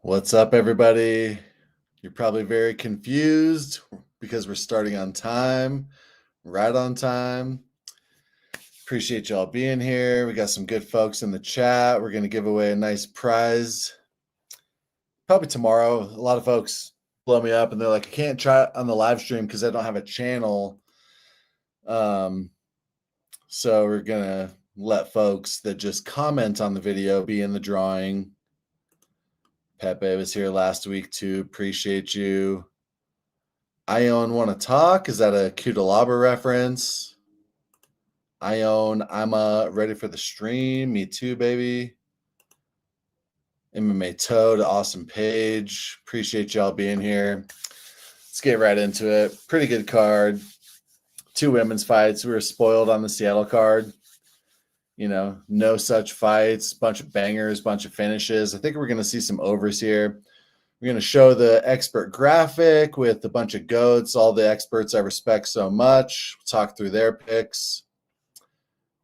What's up, everybody? You're probably very confused because we're starting on time, right on time. Appreciate y'all being here. We got some good folks in the chat. We're going to give away a nice prize probably tomorrow. A lot of folks blow me up and they're like, I can't try it on the live stream because I don't have a channel. So we're going to let folks that just comment on the video be in the drawing. Pepe was here last week too. Appreciate you. Ione want to talk? Is that a Cutelaba reference? Ione, I'm ready for the stream. Me too, baby. MMA Toad, awesome page. Appreciate y'all being here. Let's get right into it. Pretty good card. 2 women's fights. We were spoiled on the Seattle card. You know, no such fights, bunch of bangers, bunch of finishes. I think we're going to see some overs here. We're going to show the expert graphic with a bunch of goats, all the experts I respect so much. Talk through their picks.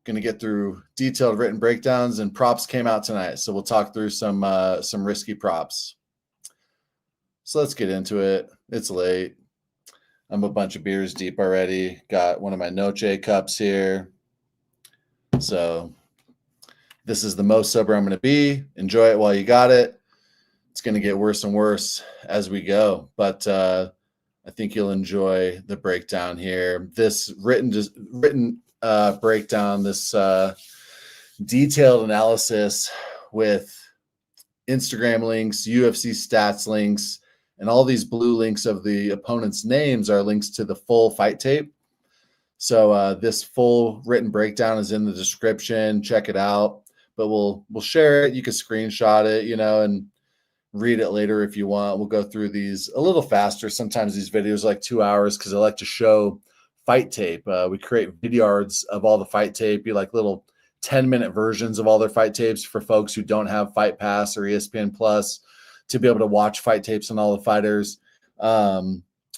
Going to get through detailed written breakdowns, and props came out tonight, so we'll talk through some risky props. So let's get into it. It's late. I'm a bunch of beers deep already. Got one of my Noche cups here. So this is the most sober I'm going to be. Enjoy it while you got it. It's going to get worse and worse as we go, but I think you'll enjoy the breakdown here. This written breakdown, this detailed analysis with Instagram links, UFC stats links, and all these blue links of the opponent's names are links to the full fight tape. So this full written breakdown is in the description. Check it out. But we'll share it. You can screenshot it, and read it later if you want. We'll go through these a little faster. Sometimes these videos are like 2 hours because I like to show fight tape. We create videos of all the fight tape, be like little 10-minute versions of all their fight tapes for folks who don't have Fight Pass or ESPN Plus to be able to watch fight tapes on all the fighters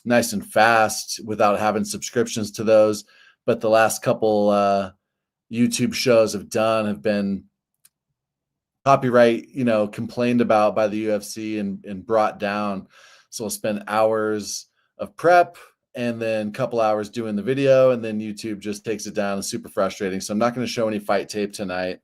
nice and fast without having subscriptions to those. But the last couple YouTube shows have been copyright, complained about by the UFC and brought down. So we'll spend hours of prep and then a couple hours doing the video, and then YouTube just takes it down. It's super frustrating. So I'm not going to show any fight tape tonight.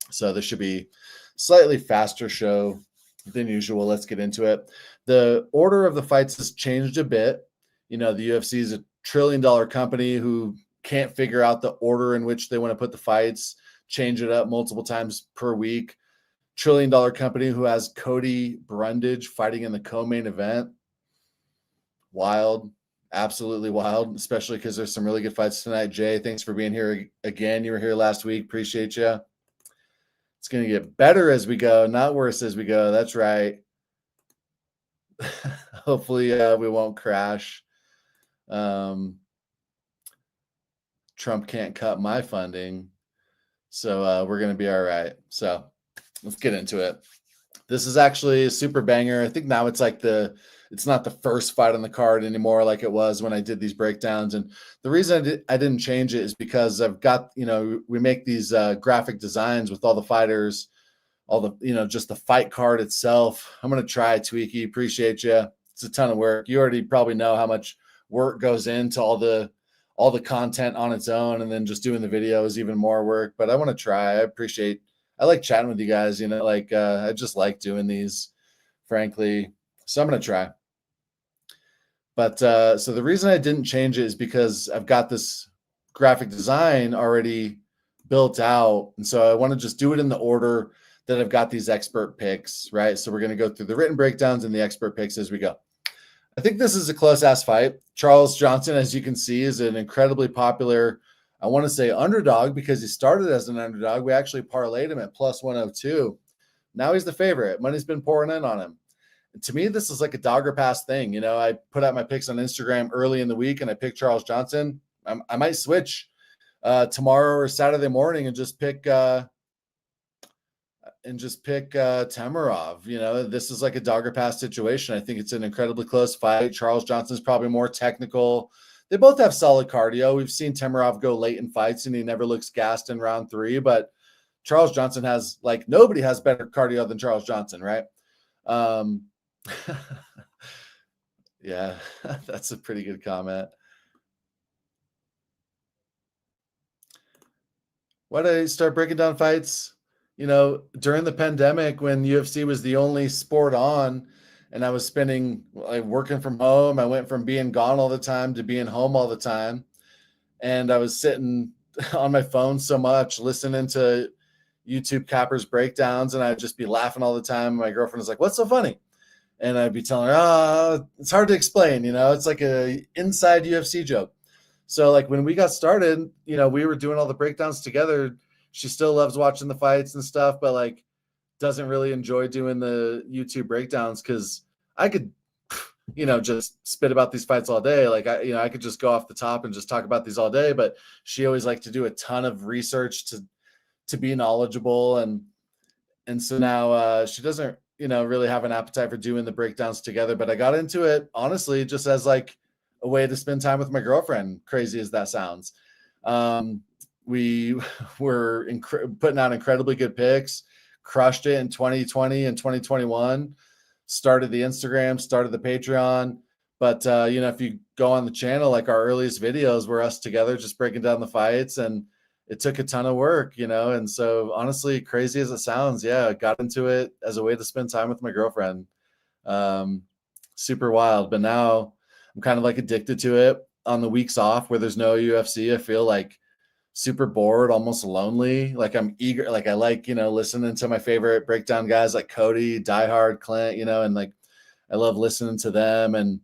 So this should be slightly faster show than usual. Let's get into it. The order of the fights has changed a bit. The UFC is a $1 trillion company who can't figure out the order in which they want to put the fights, change it up multiple times per week. $1 trillion company who has Cody Brundage fighting in the co-main event. Wild. Absolutely wild, especially because there's some really good fights tonight. Jay, thanks for being here again. You were here last week. Appreciate you. It's going to get better as we go, not worse as we go. That's right. Hopefully we won't crash. Trump can't cut my funding. So we're going to be all right. So let's get into it. This is actually a super banger. I think now it's not the first fight on the card anymore like it was when I did these breakdowns. And the reason I didn't change it is because I've got, we make these graphic designs with all the fighters, all the, just the fight card itself. I'm going to try Tweaky. Appreciate you. It's a ton of work. You already probably know how much work goes into all the content on its own. And then just doing the video is even more work, but I want to try. I like chatting with you guys, I just like doing these, frankly. So I'm going to try. But so the reason I didn't change it is because I've got this graphic design already built out. And so I want to just do it in the order that I've got these expert picks, right? So we're going to go through the written breakdowns and the expert picks as we go. I think this is a close-ass fight. Charles Johnson, as you can see, is an incredibly popular, I want to say underdog because he started as an underdog. We actually parlayed him at plus 102. Now he's the favorite. Money's been pouring in on him. To me, this is like a dogger pass thing. I put out my picks on Instagram early in the week, and I picked Charles Johnson. I might switch tomorrow or Saturday morning and just pick Temirov. This is like a dogger pass situation. I think it's an incredibly close fight. Charles Johnson's probably more technical. They both have solid cardio. We've seen Temirov go late in fights, and he never looks gassed in round 3. But Charles Johnson nobody has better cardio than Charles Johnson, right? Um, yeah, that's a pretty good comment. Why did I start breaking down fights? During the pandemic when UFC was the only sport on, and I was spending like working from home. I went from being gone all the time to being home all the time. And I was sitting on my phone so much, listening to YouTube cappers breakdowns, and I'd just be laughing all the time. My girlfriend was like, "What's so funny?" And I'd be telling her, it's hard to explain, it's like a inside UFC joke. So like when we got started, we were doing all the breakdowns together. She still loves watching the fights and stuff, but like doesn't really enjoy doing the YouTube breakdowns because I could, just spit about these fights all day. Like I could just go off the top and just talk about these all day, but she always liked to do a ton of research to be knowledgeable. And so now she doesn't, really have an appetite for doing the breakdowns together. But I got into it, honestly, just as like a way to spend time with my girlfriend, crazy as that sounds. We were putting out incredibly good picks, crushed it in 2020 and 2021, started the Instagram, started the Patreon. But, if you go on the channel, like our earliest videos were us together just breaking down the fights, and it took a ton of work, and so honestly, crazy as it sounds, yeah, I got into it as a way to spend time with my girlfriend. Super wild. But now I'm kind of like addicted to it. On the weeks off where there's no UFC, I feel like super bored, almost lonely. Like I'm eager, like I like, listening to my favorite breakdown guys like Cody, Die Hard, Clint, and like I love listening to them, and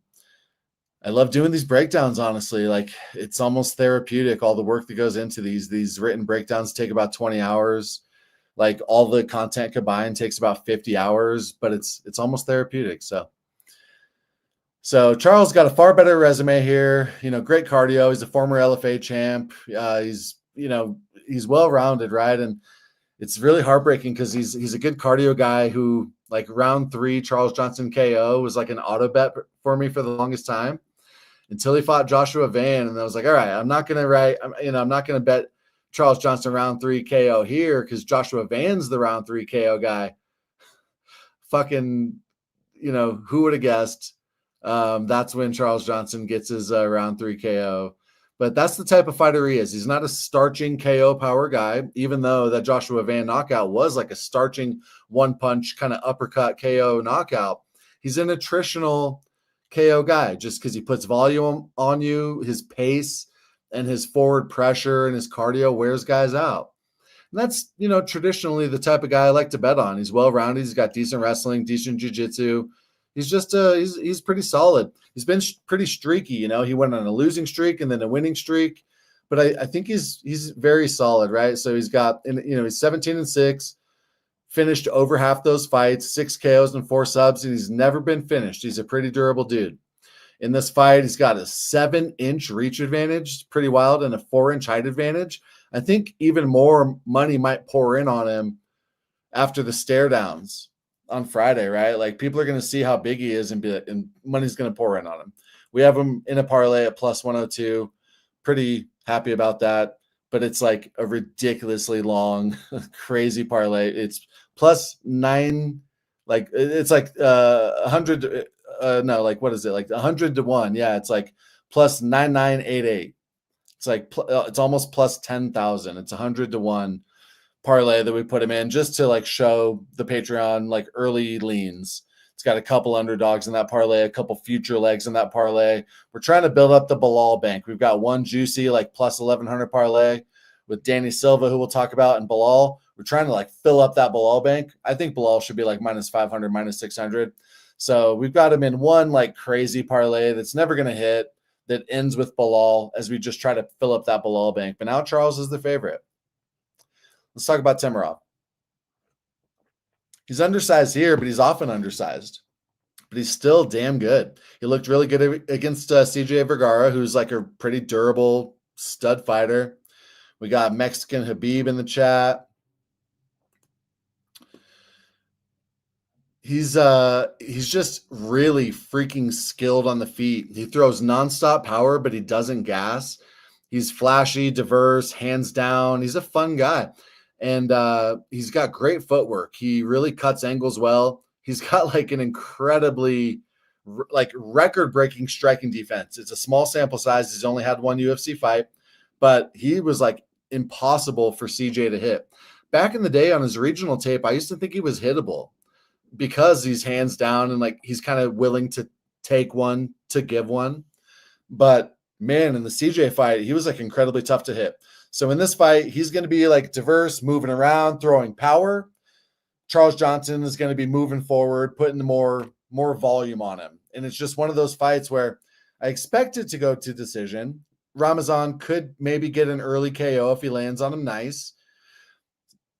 I love doing these breakdowns, honestly. Like it's almost therapeutic. All the work that goes into these written breakdowns take about 20 hours. Like all the content combined takes about 50 hours, but it's almost therapeutic. So Charles got a far better resume here. Great cardio. He's a former LFA champ. He's well-rounded, right? And it's really heartbreaking because he's a good cardio guy who, like, round 3 Charles Johnson KO was like an auto bet for me for the longest time until he fought Joshua Van. And I was like, all right, I'm not going to bet Charles Johnson round 3 KO here because Joshua Van's the round 3 KO guy. Fucking, who would have guessed? That's when Charles Johnson gets his round 3 KO. But that's the type of fighter he is. He's not a starching KO power guy, even though that Joshua Van knockout was like a starching one-punch kind of uppercut KO knockout. He's an attritional KO guy just because he puts volume on you, his pace and his forward pressure and his cardio wears guys out. And that's, traditionally the type of guy I like to bet on. He's well-rounded. He's got decent wrestling, decent jiu-jitsu. He's just he's pretty solid. He's been pretty streaky. He went on a losing streak and then a winning streak, but I think he's very solid, right? So he's got, he's 17-6, finished over half those fights, 6 KOs and 4 subs, and he's never been finished. He's a pretty durable dude. In this fight, he's got a 7-inch reach advantage, pretty wild, and a 4-inch height advantage. I think even more money might pour in on him after the stare downs on Friday, right? Like people are going to see how big he is and money's going to pour in on him. We have him in a parlay at plus 102. Pretty happy about that, but it's like a ridiculously long, crazy parlay. It's plus 9, like it's like 100. No, like what is it? Like 100 to 1. Yeah, it's like plus 9988. It's like it's almost plus 10,000. It's 100 to 1 parlay that we put him in just to like show the Patreon like early leans. It's got a couple underdogs in that parlay, a couple future legs in that parlay. We're trying to build up the Bilal bank. We've got one juicy like plus 1,100 parlay with Danny Silva, who we'll talk about, and Bilal. We're trying to like fill up that Bilal bank. I think Bilal should be like minus 500, minus 600. So we've got him in one like crazy parlay that's never going to hit, that ends with Bilal as we just try to fill up that Bilal bank. But now Charles is the favorite. Let's talk about Temirov. He's undersized here, but he's often undersized. But he's still damn good. He looked really good against CJ Vergara, who's like a pretty durable stud fighter. We got Mexican Habib in the chat. He's just really freaking skilled on the feet. He throws nonstop power, but he doesn't gas. He's flashy, diverse, hands down. He's a fun guy. And he's got great footwork. He really cuts angles well. he's got like an incredibly like record-breaking striking defense. It's a small sample size. He's only had one UFC fight, but he was like impossible for CJ to hit. Back in the day on his regional tape, I used to think he was hittable because he's hands down and like he's kind of willing to take one to give one. But man, in the CJ fight, he was like incredibly tough to hit. So in this fight, he's going to be like diverse, moving around, throwing power. Charles Johnson is going to be moving forward, putting more volume on him. And it's just one of those fights where I expect it to go to decision. Ramazan could maybe get an early KO if he lands on him nice.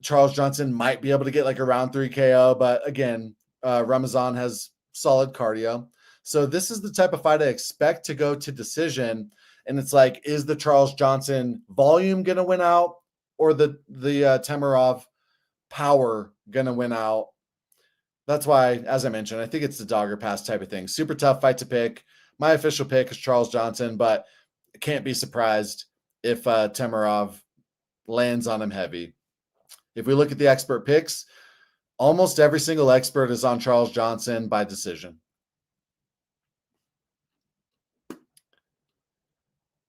Charles Johnson might be able to get like a round 3 KO, but again, Ramazan has solid cardio. So this is the type of fight I expect to go to decision. And it's like, is the Charles Johnson volume going to win out, or the Temirov power going to win out? That's why, as I mentioned, I think it's the dog or pass type of thing. Super tough fight to pick. My official pick is Charles Johnson, but I can't be surprised if Temirov lands on him heavy. If we look at the expert picks, almost every single expert is on Charles Johnson by decision.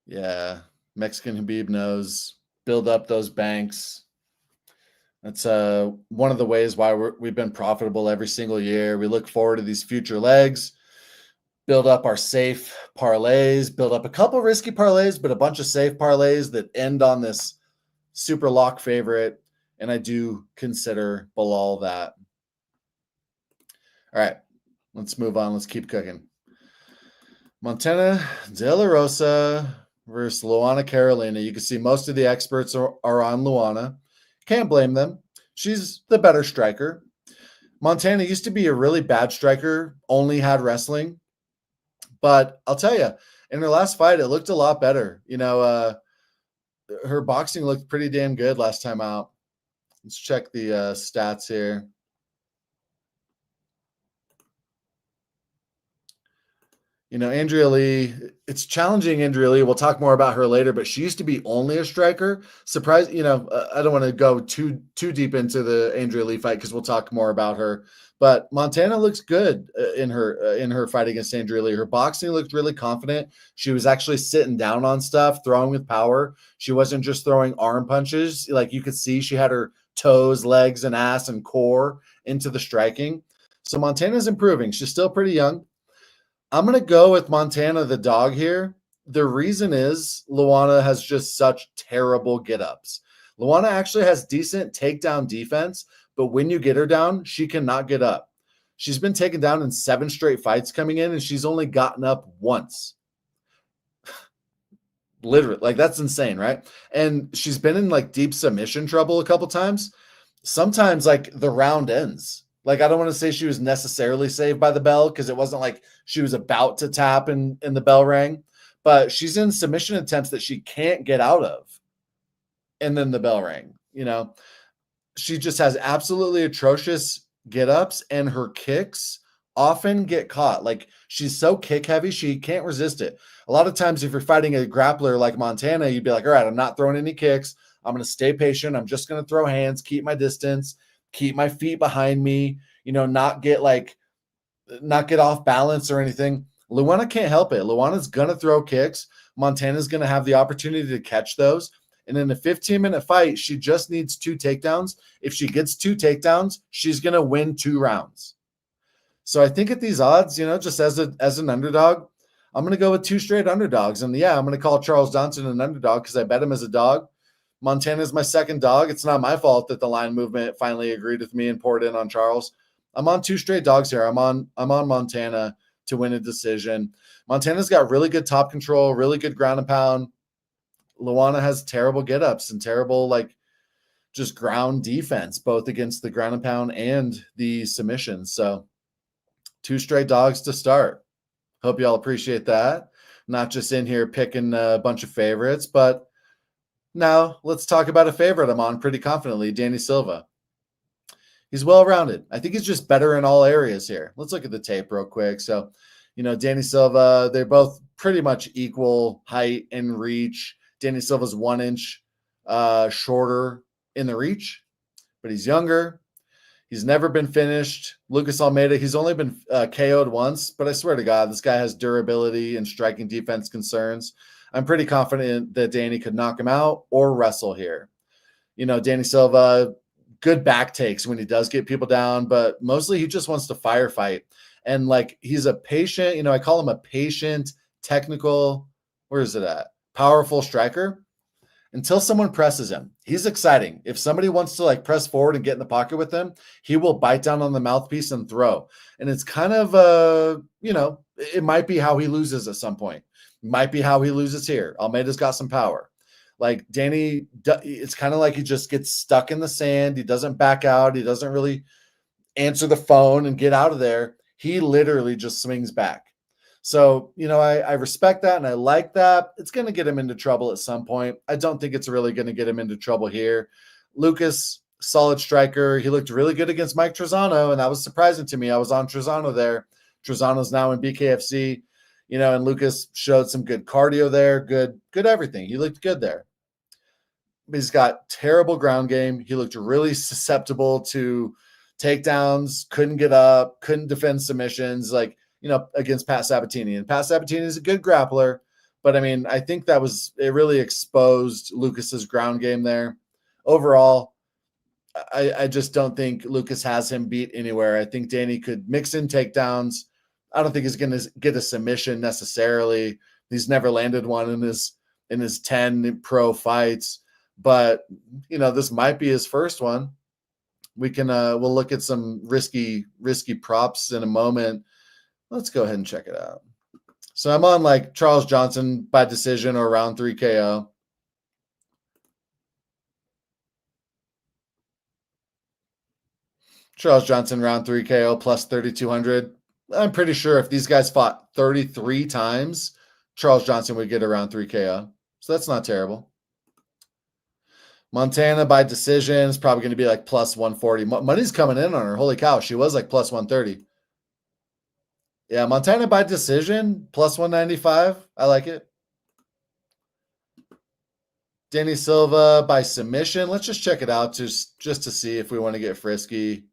Yeah, Mexican Khabib knows. Build up those banks. That's one of the ways why we've been profitable every single year. We look forward to these future legs, build up our safe parlays, build up a couple risky parlays, but a bunch of safe parlays that end on this super lock favorite. And I do consider Bilal that. All right, let's move on. Let's keep cooking. Montana De La Rosa versus Luana Carolina. You can see most of the experts are on Luana. Can't blame them. She's the better striker. Montana used to be a really bad striker, only had wrestling. But I'll tell you, in her last fight, it looked a lot better. You know, her boxing looked pretty damn good last time out. Let's check the stats here. You know, Andrea Lee, it's challenging Andrea Lee. We'll talk more about her later, but she used to be only a striker. Surprise, you know, I don't want to go too deep into the Andrea Lee fight because we'll talk more about her. But Montana looks good in her fight against Andrea Lee. Her boxing looked really confident. She was actually sitting down on stuff, throwing with power. She wasn't just throwing arm punches. Like you could see she had her toes, legs, and ass and core into the striking. So Montana's improving. She's still pretty young. I'm going to go with Montana, the dog here. The reason is Luana has just such terrible get-ups. Luana actually has decent takedown defense, but when you get her down, she cannot get up. She's been taken down in 7 straight fights coming in, and she's only gotten up once. Literally, like that's insane, right? And she's been in like deep submission trouble a couple times. Sometimes like the round ends. Like, I don't want to say she was necessarily saved by the bell because it wasn't like she was about to tap and the bell rang, but she's in submission attempts that she can't get out of. And then the bell rang, you know, she just has absolutely atrocious get-ups, and her kicks often get caught. Like she's so kick heavy, she can't resist it. A lot of times if you're fighting a grappler like Montana, you'd be like, all right, I'm not throwing any kicks. I'm going to stay patient. I'm just going to throw hands, keep my distance, keep my feet behind me, you know, not get off balance or anything. Luana can't help it. Luana's going to throw kicks. Montana's going to have the opportunity to catch those. And in a 15-minute fight, she just needs 2 takedowns. If she gets 2 takedowns, she's going to win 2 rounds. So I think at these odds, you know, just as an underdog, I'm going to go with 2 straight underdogs. And yeah, I'm going to call Charles Johnson an underdog because I bet him as a dog. Montana's my second dog. It's not my fault that the line movement finally agreed with me and poured in on Charles. I'm on 2 straight dogs here. I'm on Montana to win a decision. Montana's got really good top control, really good ground and pound. Luana has terrible get-ups and terrible like just ground defense, both against the ground and pound and the submissions. So 2 straight dogs to start. Hope y'all appreciate that. Not just in here picking a bunch of favorites, but now let's talk about a favorite I'm on pretty confidently, Danny Silva. He's well-rounded. I think he's just better in all areas here. Let's look at the tape real quick. So, you know, Danny Silva, they're both pretty much equal height and reach. Danny Silva's 1 inch shorter in the reach, but he's younger. He's never been finished. Lucas Almeida, he's only been KO'd once, but I swear to God, this guy has durability and striking defense concerns. I'm pretty confident that Danny could knock him out or wrestle here. Danny Silva, good back takes when he does get people down, but mostly he just wants to firefight. And he's a patient, I call him a patient, technical, where is it at? Powerful striker. Until someone presses him, he's exciting. If somebody wants to press forward and get in the pocket with him, he will bite down on the mouthpiece and throw. And it's kind of, it might be how he loses at some point. It might be how he loses here. Almeida's got some power. Danny, it's kind of like he just gets stuck in the sand. He doesn't back out. He doesn't really answer the phone and get out of there. He literally just swings back. So, I respect that and I like that. It's going to get him into trouble at some point. I don't think it's really going to get him into trouble here. Lucas, solid striker. He looked really good against Mike Trezano, and that was surprising to me. I was on Trezano there. Trezano's now in BKFC, and Lucas showed some good cardio there. Good everything. He looked good there. He's got terrible ground game. He looked really susceptible to takedowns, couldn't get up, couldn't defend submissions, against Pat Sabatini. And Pat Sabatini is a good grappler, but I think it really exposed Lucas's ground game there. Overall, I just don't think Lucas has him beat anywhere. I think Danny could mix in takedowns. I don't think he's going to get a submission necessarily. He's never landed one in his 10 pro fights, but this might be his first one. We can we'll look at some risky props in a moment. Let's go ahead and check it out. So I'm on Charles Johnson by decision or round 3 KO. Charles Johnson round 3 KO plus 3,200. I'm pretty sure if these guys fought 33 times, Charles Johnson would get a round 3 KO. So that's not terrible. Montana by decision is probably going to be plus 140. Money's coming in on her. Holy cow. She was plus 130. Yeah, Montana by decision, plus 195. I like it. Danny Silva by submission. Let's just check it out just to see if we want to get frisky.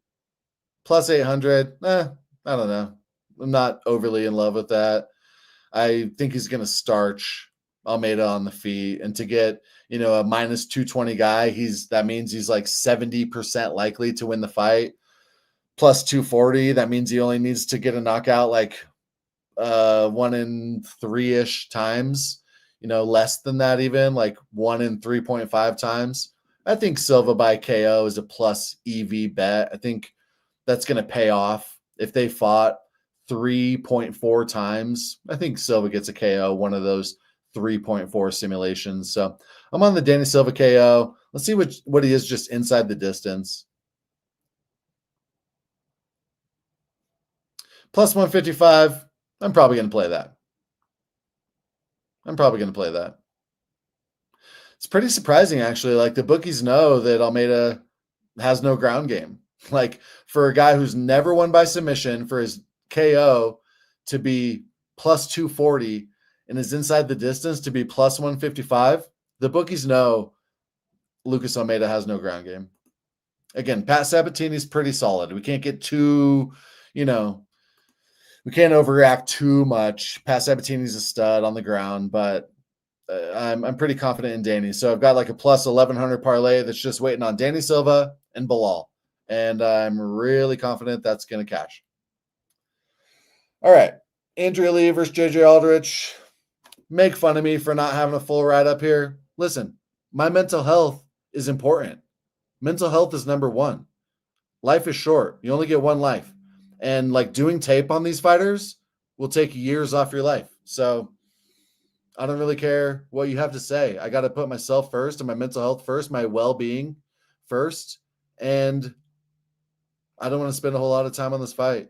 Plus 800. I don't know. I'm not overly in love with that. I think he's going to starch Almeida on the feet. And to get, a minus 220 guy, that means he's 70% likely to win the fight. Plus 240, that means he only needs to get a knockout 1 in 3-ish times, less than that even, 1 in 3.5 times. I think Silva by KO is a plus EV bet. I think that's going to pay off. If they fought 3.4 times, I think Silva gets a KO, one of those 3.4 simulations. So I'm on the Danny Silva KO. Let's see what he is just inside the distance. Plus 155, I'm probably going to play that. It's pretty surprising, actually. The bookies know that Almeida has no ground game. For a guy who's never won by submission, for his KO to be plus 240 and is inside the distance to be plus 155, the bookies know Lucas Almeida has no ground game. Again, Pat Sabatini's pretty solid. We can't get too, we can't overreact too much. Pat Sabatini's a stud on the ground, but I'm pretty confident in Danny. So I've got a plus 1,100 parlay that's just waiting on Danny Silva and Bilal. And I'm really confident that's going to cash. All right. Andrea Lee versus JJ Aldrich. Make fun of me for not having a full ride up here. Listen, my mental health is important. Mental health is number one. Life is short. You only get one life. And doing tape on these fighters will take years off your life. So I don't really care what you have to say. I got to put myself first and my mental health first, my well-being first. And I don't want to spend a whole lot of time on this fight.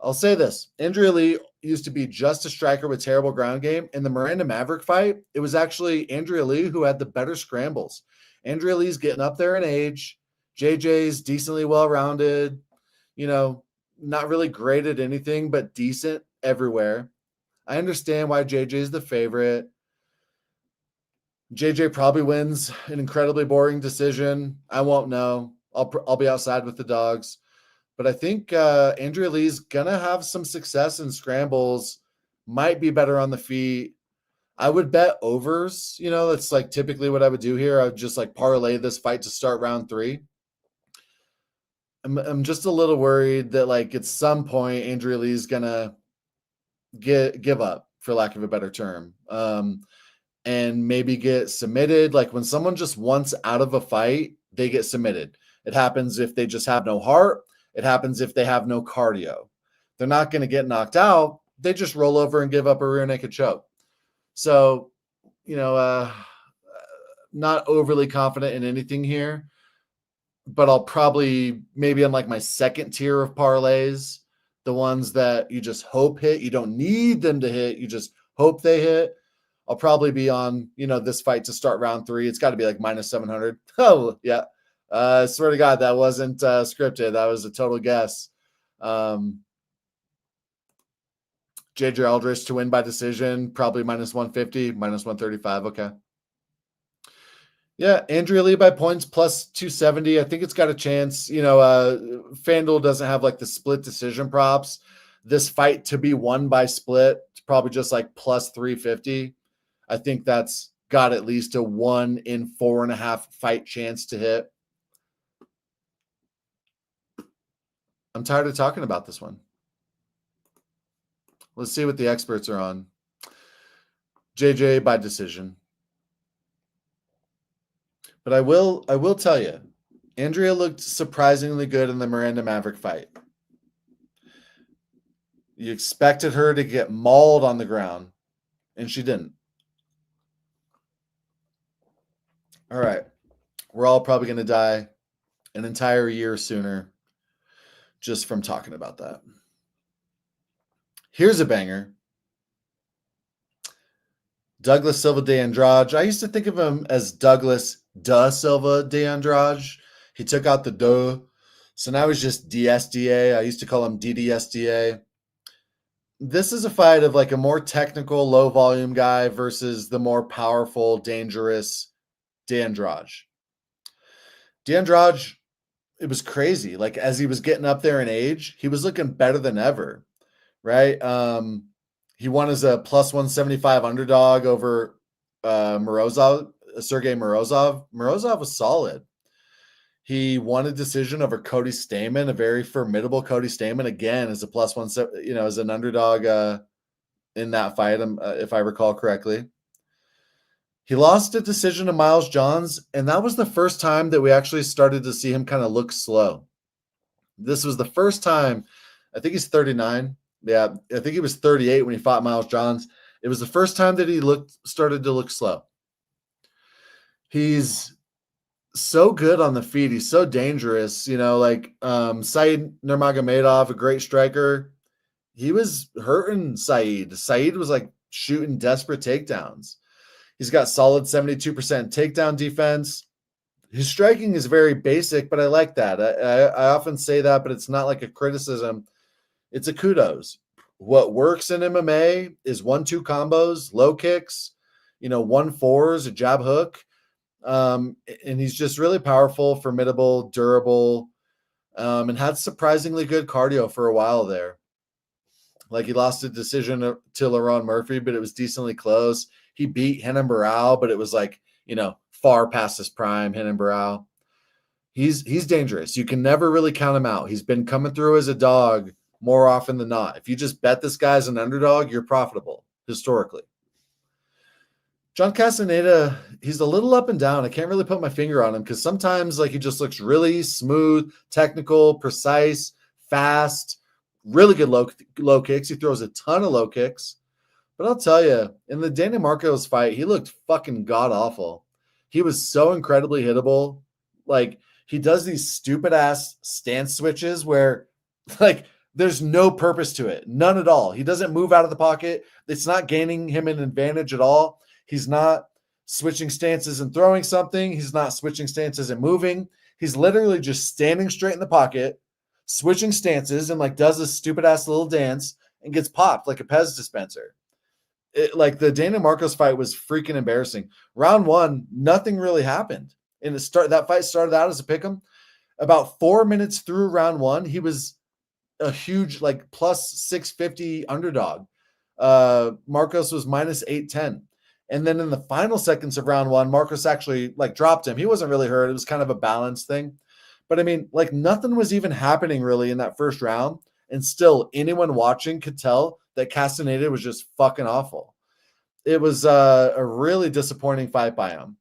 I'll say this. Andrea Lee used to be just a striker with terrible ground game. In the Miranda Maverick fight, it was actually Andrea Lee who had the better scrambles. Andrea Lee's getting up there in age. JJ's decently well-rounded, not really great at anything, but decent everywhere. I understand why JJ is the favorite. JJ probably wins an incredibly boring decision. I won't know. I'll be outside with the dogs. But I think Andrea Lee's going to have some success in scrambles, might be better on the feet. I would bet overs. That's like typically what I would do here. I would just like parlay this fight to start round 3. I'm just a little worried that like at some point Andrea Lee's going to give up, for lack of a better term, and maybe get submitted. Like when someone just wants out of a fight, they get submitted. It happens if they just have no heart. It happens if they have no cardio. They're not going to get knocked out. They just roll over and give up a rear naked choke. So, not overly confident in anything here, but I'll probably maybe on like my second tier of parlays, the ones that you just hope hit. You don't need them to hit. You just hope they hit. I'll probably be on, this fight to start round 3. It's got to be like minus 700. Oh, yeah. I swear to God, that wasn't scripted. That was a total guess. JJ Aldrich to win by decision, probably minus 150, minus 135. Okay. Yeah, Andrea Lee by points plus 270. I think it's got a chance. FanDuel doesn't have like the split decision props. This fight to be won by split, it's probably just like plus 350. I think that's got at least a 1 in 4.5 fight chance to hit. I'm tired of talking about this one. Let's see what the experts are on. JJ by decision. But I will tell you, Andrea looked surprisingly good in the Miranda Maverick fight. You expected her to get mauled on the ground, and she didn't. All right. We're all probably going to die an entire year sooner just from talking about that. Here's a banger. Douglas Silva de Andrade. I used to think of him as Douglas da Silva de Andrade. He took out the do. So now he's just DSDA. I used to call him DDSDA. This is a fight of like a more technical, low volume guy versus the more powerful, dangerous de Andrade. De Andrade, it was crazy. Like as he was getting up there in age, he was looking better than ever. Right? He won as a plus 175 underdog over Sergey Morozov. Morozov was solid. He won a decision over Cody Stamen, a very formidable Cody Stamen, again, as a plus 1, as an underdog in that fight, if I recall correctly. He lost a decision to Miles Johns, and that was the first time that we actually started to see him kind of look slow. This was the first time, I think he's 39. Yeah, I think he was 38 when he fought Miles Johns. It was the first time that he started to look slow. He's so good on the feet. He's so dangerous. Said Nurmagomedov, a great striker. He was hurting Said. Said was like shooting desperate takedowns. He's got solid 72% takedown defense. His striking is very basic, but I like that. I often say that, but it's not like a criticism. It's a kudos. What works in MMA is 1-2 combos, low kicks, 1-4s, a jab hook. And he's just really powerful, formidable, durable, and had surprisingly good cardio for a while there. Like he lost a decision to Laron Murphy, but it was decently close. He beat Renan Barão, but it was like, far past his prime, Renan Barão. He's dangerous. You can never really count him out. He's been coming through as a dog more often than not. If you just bet this guy as an underdog, you're profitable historically. John Castañeda, he's a little up and down. I can't really put my finger on him because sometimes like he just looks really smooth, technical, precise, fast, really good low kicks. He throws a ton of low kicks. But I'll tell you, in the Dana Marcos fight, he looked fucking god-awful. He was so incredibly hittable. Like, he does these stupid-ass stance switches where, like, there's no purpose to it. None at all. He doesn't move out of the pocket. It's not gaining him an advantage at all. He's not switching stances and throwing something. He's not switching stances and moving. He's literally just standing straight in the pocket, switching stances, and, like, does this stupid-ass little dance and gets popped like a Pez dispenser. Like the Dana Marcos fight was freaking embarrassing. Round 1, nothing really happened. That fight started out as a pick'em. About 4 minutes through round one, he was a huge like plus 650 underdog. Marcos was minus 810. And then in the final seconds of round one, Marcos actually like dropped him. He wasn't really hurt. It was kind of a balance thing. But I mean, like nothing was even happening really in that first round. And still, anyone watching could tell that Castañeda was just fucking awful. It was a really disappointing fight by him.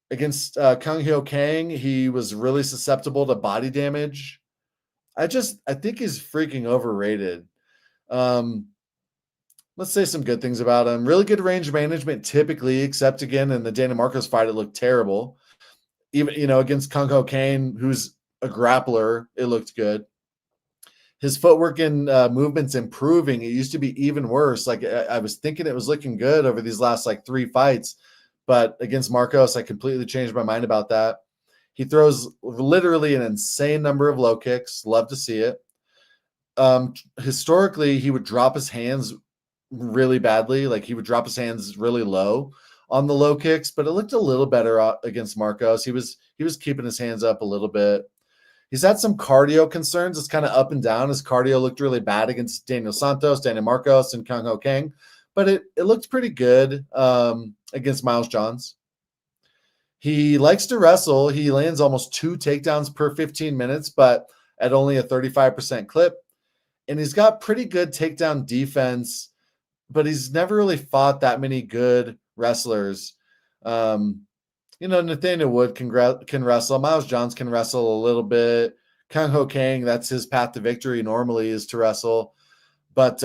Against Kang Hyo Kang, he was really susceptible to body damage. I think he's freaking overrated. Let's say some good things about him. Really good range management typically, except again in the Dana Marcos fight, it looked terrible. Even, against Kang Ho Kane, who's a grappler, it looked good. His footwork and movement's improving. It used to be even worse. Like I was thinking it was looking good over these last like 3 fights, but against Marcos, I completely changed my mind about that. He throws literally an insane number of low kicks. Love to see it. Historically, he would drop his hands really badly. Like he would drop his hands really low on the low kicks, but it looked a little better against Marcos. He was keeping his hands up a little bit. He's had some cardio concerns. It's kind of up and down. His cardio looked really bad against Daniel Santos, Daniel Marcos, and Kang Ho Kang, but it looked pretty good against Miles Johns. He likes to wrestle. He lands almost 2 takedowns per 15 minutes, but at only a 35% clip. And he's got pretty good takedown defense, but he's never really fought that many good wrestlers. Nathaniel Wood can wrestle. Miles Johns can wrestle a little bit. Kang Ho Kang, that's his path to victory normally is to wrestle. But,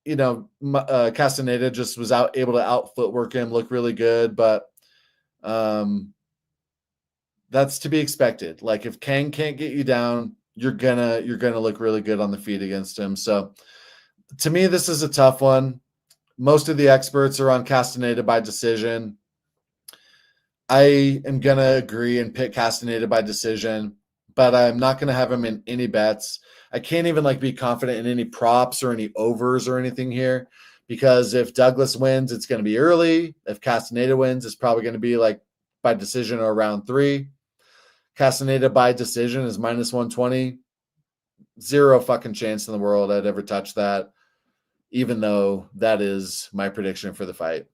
Castañeda just was able to out footwork him, look really good. But that's to be expected. Like if Kang can't get you down, you're gonna look really good on the feet against him. So to me, this is a tough one. Most of the experts are on Castañeda by decision. I am going to agree and pick Castañeda by decision, but I'm not going to have him in any bets. I can't even be confident in any props or any overs or anything here, because if Douglas wins, it's going to be early. If Castañeda wins, it's probably going to be by decision or round 3. Castañeda by decision is minus 120. Zero fucking chance in the world I'd ever touch that, even though that is my prediction for the fight.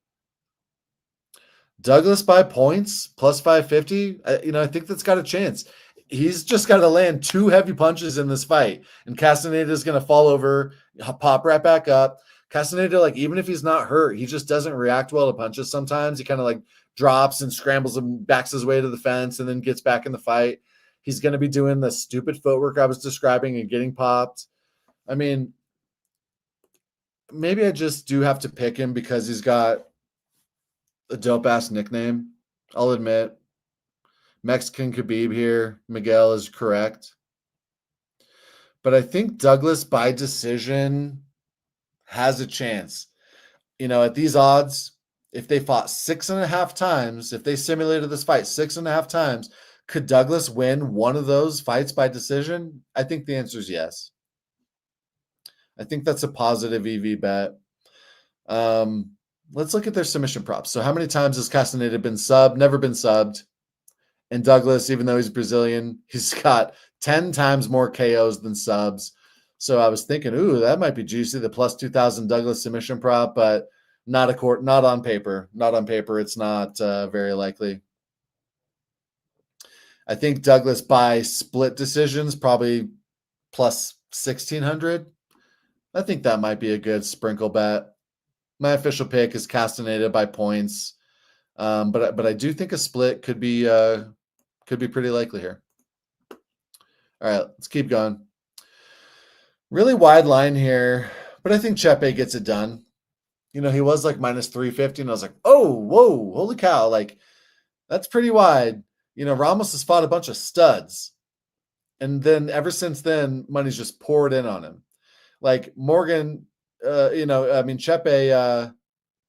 Douglas by points, plus 550. I think that's got a chance. He's just got to land 2 heavy punches in this fight, and Castañeda is going to fall over, pop right back up. Castañeda, even if he's not hurt, he just doesn't react well to punches sometimes. He kind of drops and scrambles and backs his way to the fence and then gets back in the fight. He's going to be doing the stupid footwork I was describing and getting popped. I mean, maybe I just do have to pick him because he's got a dope-ass nickname. I'll admit. Mexican Khabib here. Miguel is correct. But I think Douglas by decision has a chance. At these odds, if they fought 6.5 times, if they simulated this fight 6.5 times, could Douglas win one of those fights by decision? I think the answer is yes. I think that's a positive EV bet. Let's look at their submission props. So how many times has Castañeda been subbed? Never been subbed. And Douglas, even though he's Brazilian, he's got 10 times more KOs than subs. So I was thinking, that might be juicy, the plus 2,000 Douglas submission prop, but not on paper. Not on paper. It's not very likely. I think Douglas by split decisions, probably plus 1,600. I think that might be a good sprinkle bet. My official pick is Castañeda by points, but I do think a split could be pretty likely here. All right, let's keep going. Really wide line here, but I think Chepe gets it done. He was minus 350, and I was like, oh, whoa, holy cow, that's pretty wide. Ramos has fought a bunch of studs, and then ever since then, money's just poured in on him. Morgan. Chepe,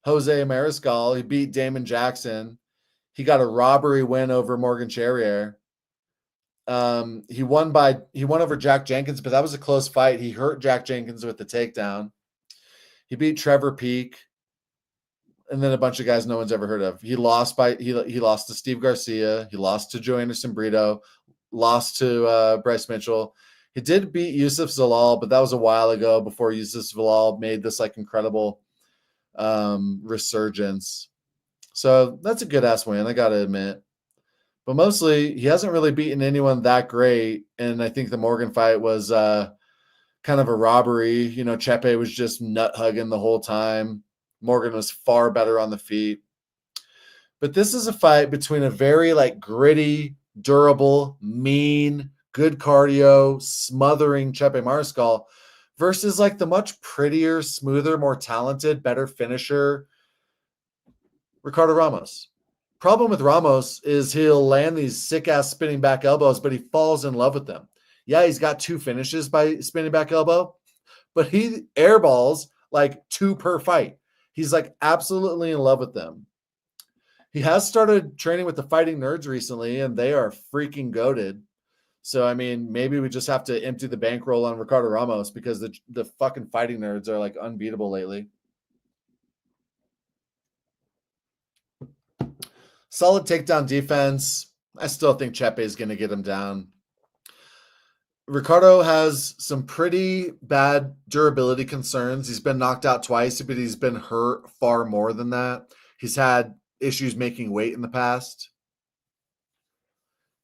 Jose Mariscal, he beat Damon Jackson. He got a robbery win over Morgan Charrier. He won over Jack Jenkins, but that was a close fight. He hurt Jack Jenkins with the takedown. He beat Trevor Peak. and then a bunch of guys no one's ever heard of. He lost to Steve Garcia. He lost to Joe Anderson Brito. Lost to Bryce Mitchell. He did beat Yusuf Zalal, but that was a while ago before Yusuf Zalal made this like incredible resurgence. So that's a good ass win, I gotta admit. But mostly he hasn't really beaten anyone that great. And I think the Morgan fight was kind of a robbery. You know, Chepe was just nut hugging the whole time. Morgan was far better on the feet. But this is a fight between a very like gritty, durable, mean, good cardio, smothering Chepe Mariscal versus like the much prettier, smoother, more talented, better finisher Ricardo Ramos. Problem with Ramos is he'll land these sick-ass spinning back elbows, but he falls in love with them. Yeah, he's got 2 finishes by spinning back elbow, but he airballs like 2 per fight. He's like absolutely in love with them. He has started training with the Fighting Nerds recently, and they are freaking goated. So, I mean, maybe we just have to empty the bankroll on Ricardo Ramos because the fucking Fighting Nerds are like unbeatable lately. Solid takedown defense. I still think Chepe is going to get him down. Ricardo has some pretty bad durability concerns. He's been knocked out twice, but he's been hurt far more than that. He's had issues making weight in the past.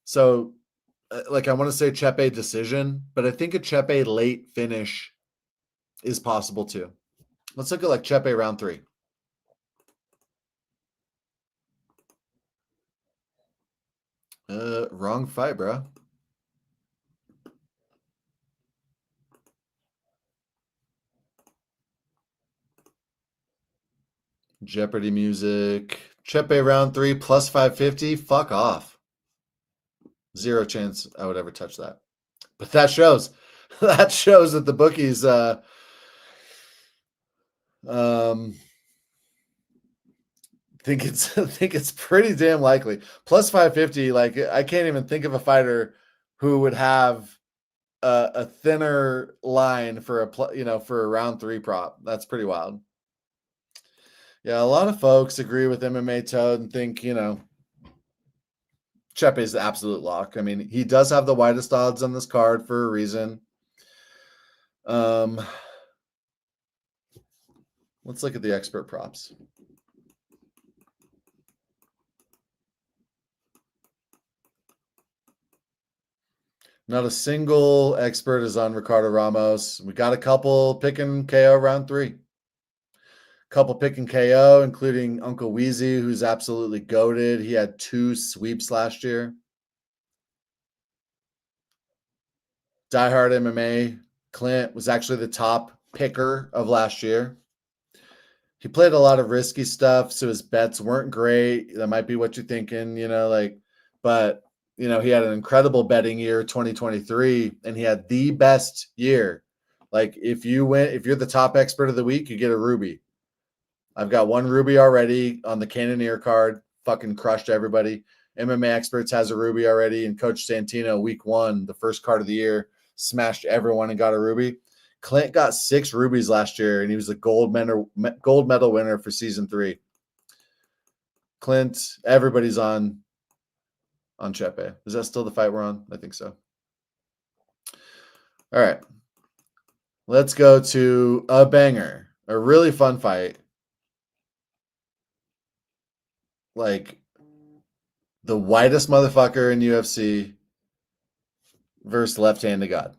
So, like, I want to say Chepe decision, but I think a Chepe late finish is possible too. Let's look at like Chepe round 3. Wrong fight, bro. Jeopardy music. Chepe round 3 plus 550. Fuck off. 0 chance I would ever touch that. But that shows. That shows that the bookies think it's pretty damn likely. Plus 550, like I can't even think of a fighter who would have a thinner line for a round 3 prop. That's pretty wild. Yeah, a lot of folks agree with MMA Toad and think, Chepe is the absolute lock. I mean, he does have the widest odds on this card for a reason. Let's look at the expert props. Not a single expert is on Ricardo Ramos. We got a couple picking KO round 3. Couple picking KO, including Uncle Weezy, who's absolutely goated. He had 2 sweeps last year. Diehard MMA, Clint was actually the top picker of last year. He played a lot of risky stuff, so his bets weren't great. That might be what you're thinking, but he had an incredible betting year, 2023, and he had the best year. Like if you're the top expert of the week, you get a ruby. I've got 1 ruby already on the Cannoneer card. Fucking crushed everybody. MMA Experts has a ruby already, and Coach Santino, week 1, the first card of the year, smashed everyone and got a ruby. Clint got 6 rubies last year, and he was a gold medal winner for season 3. Clint, everybody's on Chepe. Is that still the fight we're on? I think so. All right. Let's go to a banger, a really fun fight. Like the whitest motherfucker in UFC versus left-handed God.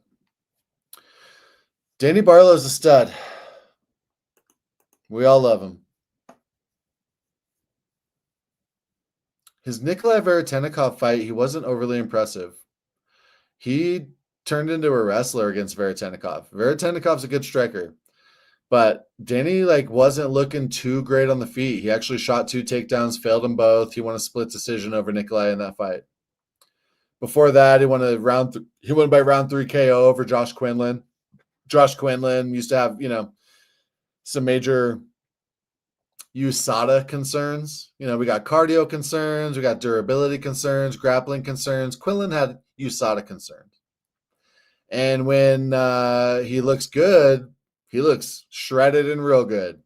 Danny Barlow's a stud. We all love him. His Nikolai Veretennikov fight, he wasn't overly impressive. He turned into a wrestler against Veretennikov. Veretennikov's a good striker. But Danny wasn't looking too great on the feet. He actually shot 2 takedowns, failed them both. He won a split decision over Nikolai in that fight. Before that, he won by round 3 KO over Josh Quinlan. Josh Quinlan used to have, some major USADA concerns. We got cardio concerns, we got durability concerns, grappling concerns. Quinlan had USADA concerns. And when he looks good, he looks shredded and real good.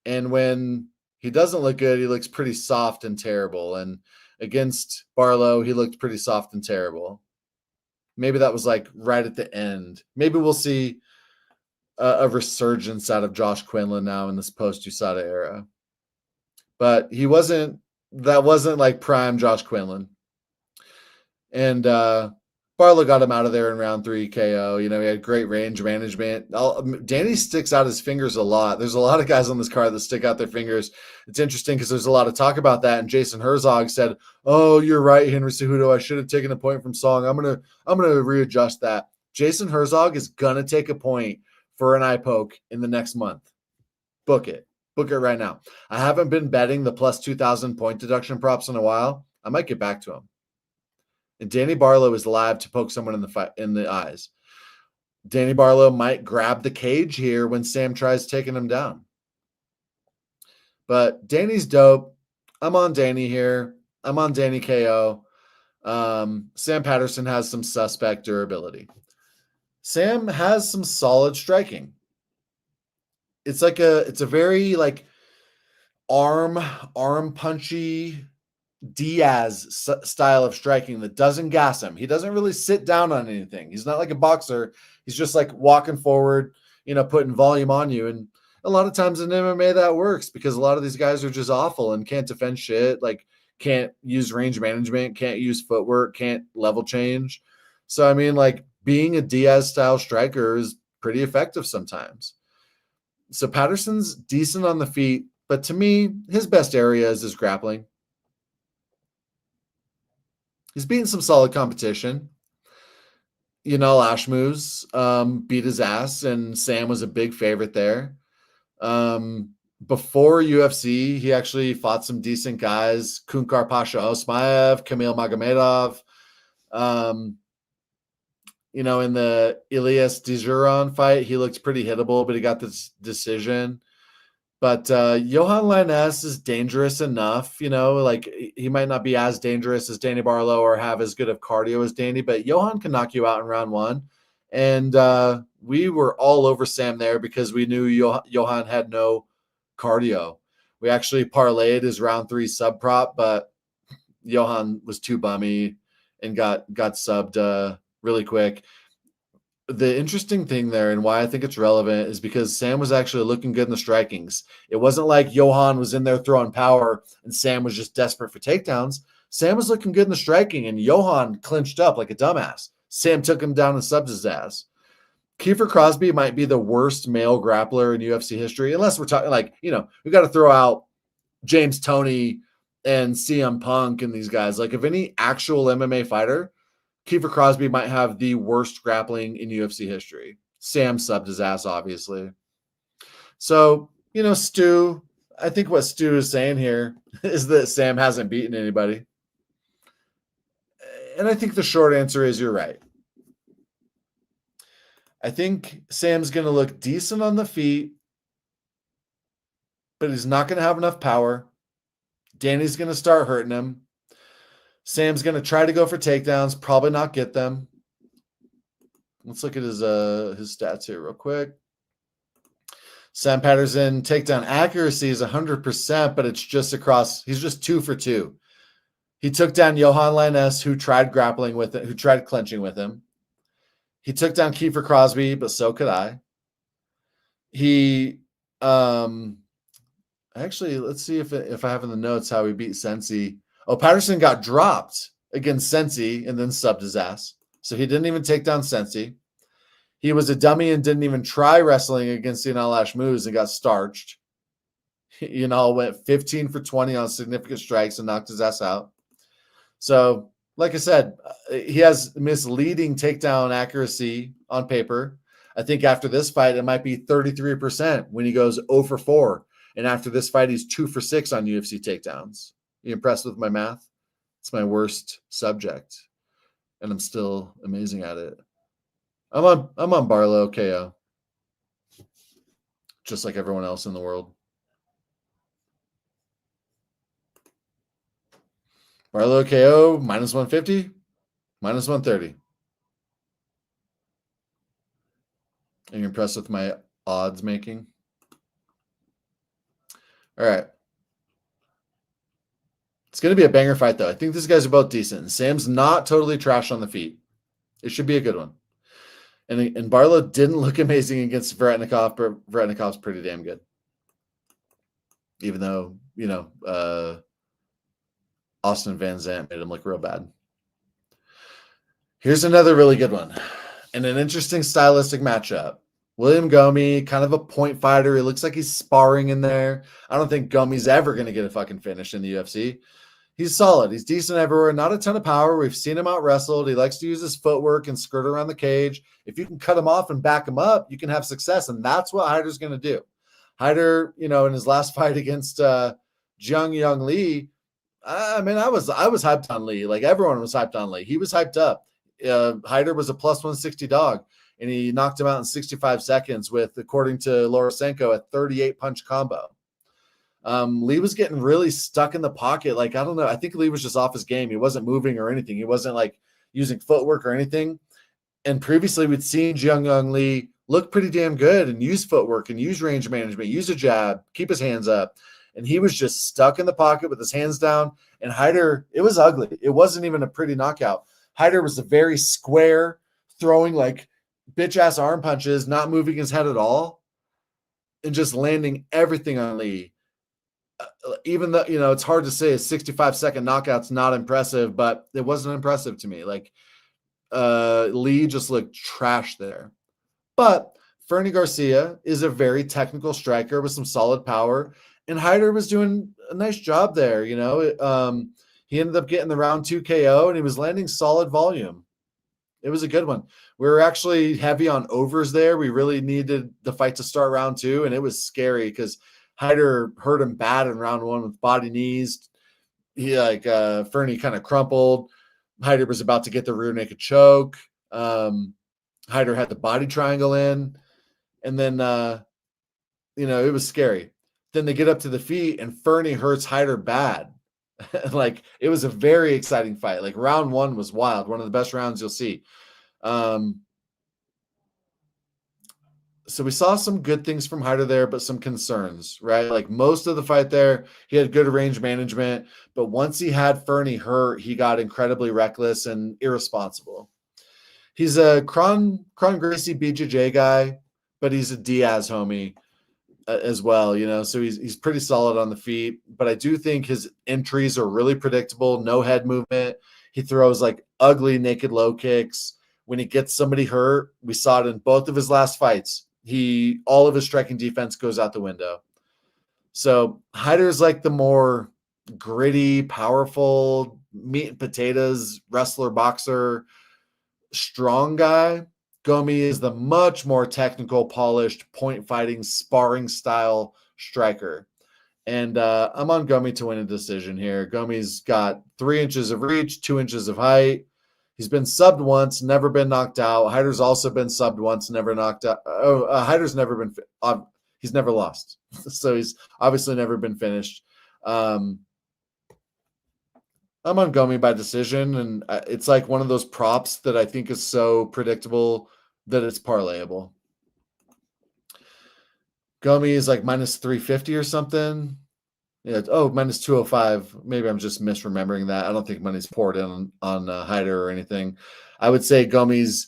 And when he doesn't look good. He looks pretty soft and terrible. And against Barlow, he looked pretty soft and terrible. Maybe that was like right at the end. Maybe we'll see a resurgence out of Josh Quinlan now in this post-USADA era. But that wasn't like prime Josh Quinlan. And Barlow got him out of there in round 3 KO. He had great range management. Danny sticks out his fingers a lot. There's a lot of guys on this card that stick out their fingers. It's interesting because there's a lot of talk about that. And Jason Herzog said, "Oh, you're right, Henry Cejudo. I should have taken a point from Song. I'm gonna readjust that." Jason Herzog is gonna take a point for an eye poke in the next month. Book it right now. I haven't been betting the plus 2,000 point deduction props in a while. I might get back to him. And Danny Barlow is live to poke someone in the eyes. Danny Barlow might grab the cage here when Sam tries taking him down. But Danny's dope. I'm on Danny here. I'm on Danny KO. Sam Patterson has some suspect durability. Sam has some solid striking. It's a very like arm punchy Diaz style of striking that doesn't gas him. He doesn't really sit down on anything. He's not like a boxer. He's just like walking forward, putting volume on you. And a lot of times in MMA that works because a lot of these guys are just awful and can't defend shit, like can't use range management, can't use footwork, can't level change. So, I mean, like being a Diaz style striker is pretty effective sometimes. So Patterson's decent on the feet, but to me, his best area is his grappling. He's beaten some solid competition. Ashmoos beat his ass, and Sam was a big favorite there. Before UFC, he actually fought some decent guys. Kunkar Pasha Osmaev, Kamil Magomedov. In the Elias Dijuron fight, he looked pretty hittable, but he got this decision. But Johan Lainez is dangerous enough, like he might not be as dangerous as Danny Barlow or have as good of cardio as Danny, but Johan can knock you out in round 1. And we were all over Sam there because we knew Johan had no cardio. We actually parlayed his round 3 sub prop, but Johan was too bummy and got subbed really quick. The interesting thing there and why I think it's relevant is because Sam was actually looking good in the strikings. It wasn't like Johan was in there throwing power and Sam was just desperate for takedowns. Sam was looking good in the striking and Johan clinched up like a dumbass. Sam took him down and subbed his ass. Kiefer Crosby might be the worst male grappler in UFC history, unless we're talking like, we got to throw out James Toney and CM Punk and these guys. Like if any actual MMA fighter, Kiefer Crosby might have the worst grappling in UFC history. Sam subbed his ass, obviously. So, Stu, I think what Stu is saying here is that Sam hasn't beaten anybody. And I think the short answer is you're right. I think Sam's going to look decent on the feet, but he's not going to have enough power. Danny's going to start hurting him. Sam's going to try to go for takedowns, probably not get them. Let's look at his stats here real quick. Sam Patterson takedown accuracy is 100%, but it's just across. He's just 2 for 2. He took down Johan Lainez, who tried grappling with it, who tried clinching with him. He took down Kiefer Crosby, but so could I. He actually, let's see if I have in the notes how he beat Sensi. Oh, Patterson got dropped against Sensi and then subbed his ass. So he didn't even take down Sensi. He was a dummy and didn't even try wrestling against Yanal Ashmouz and got starched. Went 15 for 20 on significant strikes and knocked his ass out. So, like I said, he has misleading takedown accuracy on paper. I think after this fight, it might be 33% when he goes 0 for 4. And after this fight, he's 2 for 6 on UFC takedowns. You impressed with my math? It's my worst subject, and I'm still amazing at it. I'm on Barlow KO, just like everyone else in the world. Barlow KO minus 150, minus 130. Are you impressed with my odds making? All right. It's going to be a banger fight, though. I think these guys are both decent. Sam's not totally trash on the feet. It should be a good one. And Barlow didn't look amazing against Veretnikov, but Veretnikov's pretty damn good. Even though, Austen Van Zandt made him look real bad. Here's another really good one. And an interesting stylistic matchup. William Gomis, kind of a point fighter. He looks like he's sparring in there. I don't think Gomis ever going to get a fucking finish in the UFC. He's solid. He's decent everywhere. Not a ton of power. We've seen him out wrestled. He likes to use his footwork and skirt around the cage. If you can cut him off and back him up, you can have success. And that's what Hyder's going to do. Hyder, in his last fight against Young Lee, I was hyped on Lee. Like everyone was hyped on Lee. He was hyped up. Hyder was a plus 160 dog, and he knocked him out in 65 seconds with, according to Lorosenko, a 38 punch combo. Lee was getting really stuck in the pocket. Like, I don't know. I think Lee was just off his game. He wasn't moving or anything. He wasn't like using footwork or anything. And previously we'd seen Young Lee look pretty damn good and use footwork and use range management, use a jab, keep his hands up. And he was just stuck in the pocket with his hands down. And Hyder, it was ugly. It wasn't even a pretty knockout. Hyder was a very square, throwing like bitch-ass arm punches, not moving his head at all, and just landing everything on Lee. Even though, it's hard to say a 65-second knockout's not impressive, but it wasn't impressive to me. Like, Lee just looked trash there. But Fernie Garcia is a very technical striker with some solid power, and Hyder was doing a nice job there. He ended up getting the round 2 KO, and he was landing solid volume. It was a good one. We were actually heavy on overs there. We really needed the fight to start round 2, and it was scary because Hyder hurt him bad in round 1 with body knees. Fernie kind of crumpled. Hyder was about to get the rear naked choke. Hyder had the body triangle in, and then, it was scary. Then they get up to the feet, and Fernie hurts Hyder bad. Like, it was a very exciting fight. Like, round 1 was wild. One of the best rounds you'll see. So we saw some good things from Hyder there, but some concerns, right? Like, most of the fight there, he had good range management, but once he had Fernie hurt, he got incredibly reckless and irresponsible. He's a Kron Gracie BJJ guy, but he's a Diaz homie as well, so he's pretty solid on the feet. But I do think his entries are really predictable, no head movement. He throws like ugly naked low kicks. When he gets somebody hurt, we saw it in both of his last fights. All of his striking defense goes out the window. So Hyder's like the more gritty, powerful, meat and potatoes wrestler, boxer, strong guy. Gomis is the much more technical, polished, point fighting, sparring style striker. And I'm on Gomis to win a decision here. Gomis got 3 inches of reach, 2 inches of height. He's been subbed once, never been knocked out. Hyder's also been subbed once, never knocked out. Hyder's never been he's never lost. So he's obviously never been finished. I'm on Gomis by decision, and it's like one of those props that I think is so predictable that it's parlayable. Gomis is like minus 350 or something. Yeah. Minus 205. Maybe I'm just misremembering that. I don't think money's poured in on Hyder or anything. I would say Gomis'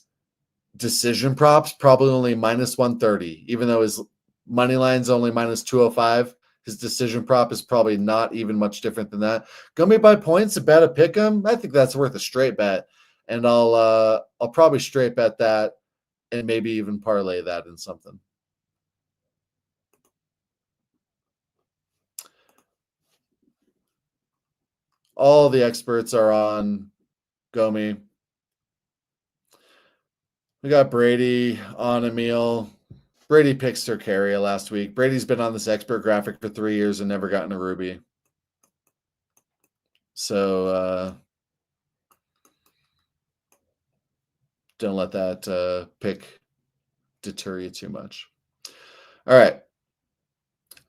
decision props probably only minus 130, even though his money line's only minus 205. His decision prop is probably not even much different than that. Gomis by points, a bet a pick 'em. I think that's worth a straight bet, and I'll probably straight bet that, and maybe even parlay that in something. All the experts are on Gomis. We got Brady on Amil. Brady picked Circaria last week. Brady's been on this expert graphic for 3 years and never gotten a ruby. So don't let that pick deter you too much. All right.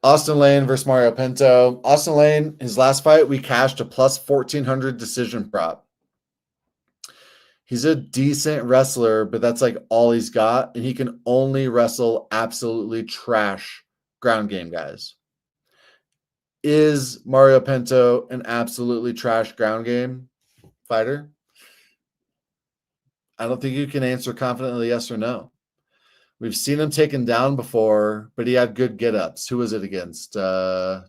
Austen Lane versus Mario Pinto. Austen Lane, his last fight, we cashed a plus 1,400 decision prop. He's a decent wrestler, but that's like all he's got, and he can only wrestle absolutely trash ground game guys. Is Mario Pinto an absolutely trash ground game fighter? I don't think you can answer confidently yes or no. We've seen him taken down before, but he had good get-ups. Who was it against? Oh,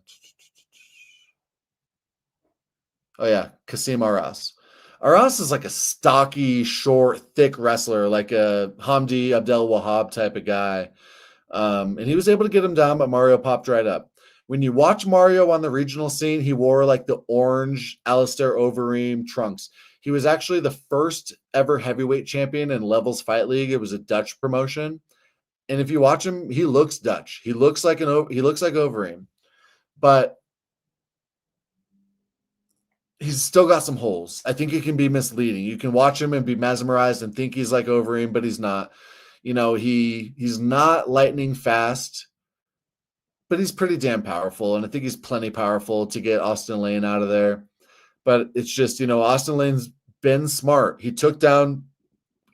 yeah, Kasim Aras. Aras is like a stocky, short, thick wrestler, like a Hamdi Abdel Wahab type of guy. And he was able to get him down, but Mario popped right up. When you watch Mario on the regional scene, he wore like the orange Alistair Overeem trunks. He was actually the first ever heavyweight champion in Levels Fight League. It was a Dutch promotion. And if you watch him, he looks Dutch. He looks like Overeem, but he's still got some holes. I think it can be misleading. You can watch him and be mesmerized and think he's like Overeem, but he's not. You know, he's not lightning fast, but he's pretty damn powerful. And I think he's plenty powerful to get Austen Lane out of there. But it's just, you know, Austen Lane's been smart. He took down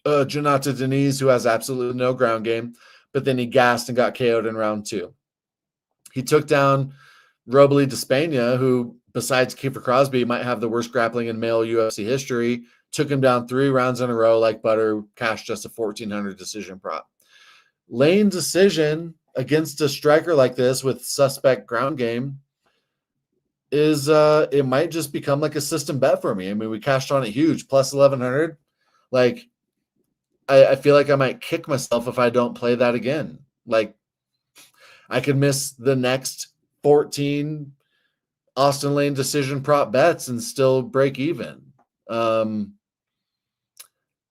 Jonata Deniz, who has absolutely no ground game, but then he gassed and got KO'd in round 2. He took down Robley Despaigne, who, besides Kiefer Crosby, might have the worst grappling in male UFC history. Took him down 3 rounds in a row like butter, cashed just a 1,400 decision prop. Lane decision against a striker like this with suspect ground game is it might just become like a system bet for me. I mean, we cashed on it huge, plus 1,100. Like, I feel like I might kick myself if I don't play that again. Like, I could miss the next 14 Austen Lane decision prop bets and still break even.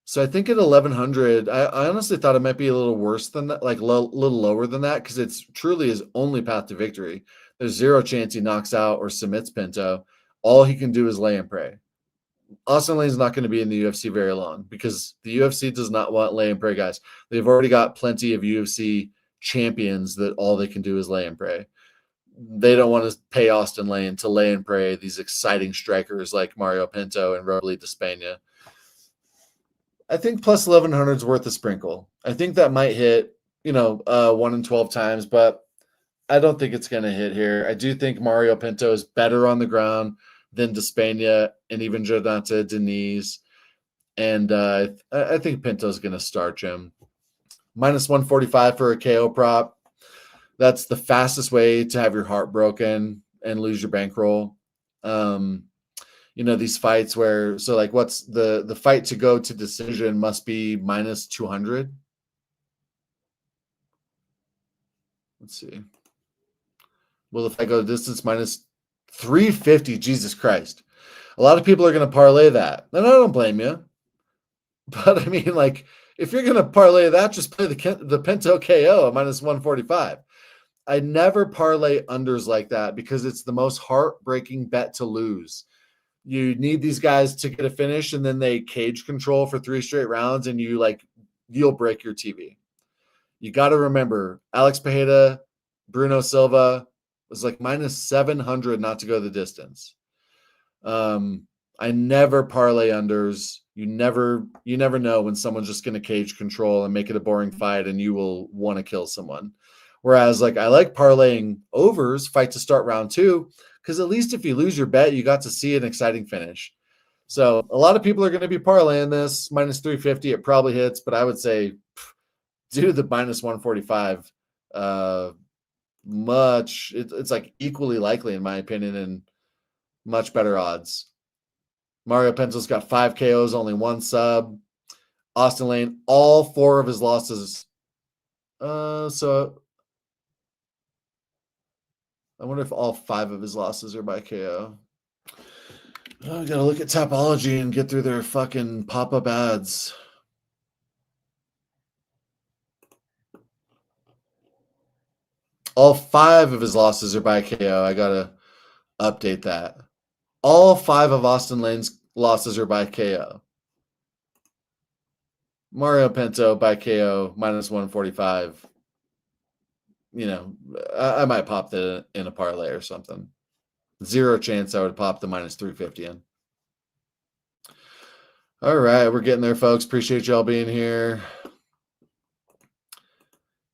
So I think at 1,100, I honestly thought it might be a little worse than that, like little lower than that, because it's truly his only path to victory. There's zero chance he knocks out or submits Pinto. All he can do is lay and pray. Austen Lane's not going to be in the UFC very long because the UFC does not want lay and pray guys. They've already got plenty of UFC champions that all they can do is lay and pray. They don't want to pay Austen Lane to lay and pray these exciting strikers like Mario Pinto and Robley Despaigne. I think plus 1,100 is worth a sprinkle. I think that might hit, 1 in 12 times, but I don't think it's going to hit here. I do think Mario Pinto is better on the ground than Despaigne and even Jonata Deniz. And I think Pinto's going to starch him. Minus 145 for a KO prop. That's the fastest way to have your heart broken and lose your bankroll. These fights where, so like what's the fight to go to decision must be minus 200. Let's see. Well, if I go distance minus 350, Jesus Christ. A lot of people are going to parlay that. And I don't blame you. But I mean, like, if you're going to parlay that, just play the Pinto KO at minus 145. I never parlay unders like that because it's the most heartbreaking bet to lose. You need these guys to get a finish and then they cage control for 3 straight rounds and you'll break your TV. You got to remember, Alex Pereira, Bruno Silva was like minus 700 not to go the distance. I never parlay unders. You never know when someone's just going to cage control and make it a boring fight and you will want to kill someone. Whereas, like, I like parlaying overs, fight to start round 2, because at least if you lose your bet, you got to see an exciting finish. So a lot of people are going to be parlaying this minus 350. It probably hits, but I would say do the minus 145. It's like equally likely, in my opinion, and much better odds. Mario Pinto's got 5 KOs, only 1 sub. Austen Lane, all 4 of his losses. So I wonder if all 5 of his losses are by KO. I gotta look at Tapology and get through their fucking pop-up ads. All 5 of his losses are by KO. I gotta update that. All 5 of Austen Lane's losses are by KO. Mario Pinto by KO, minus 145. I might pop that in a parlay or something. 0 chance I would pop the minus 350 in. All right, we're getting there, folks. Appreciate y'all being here.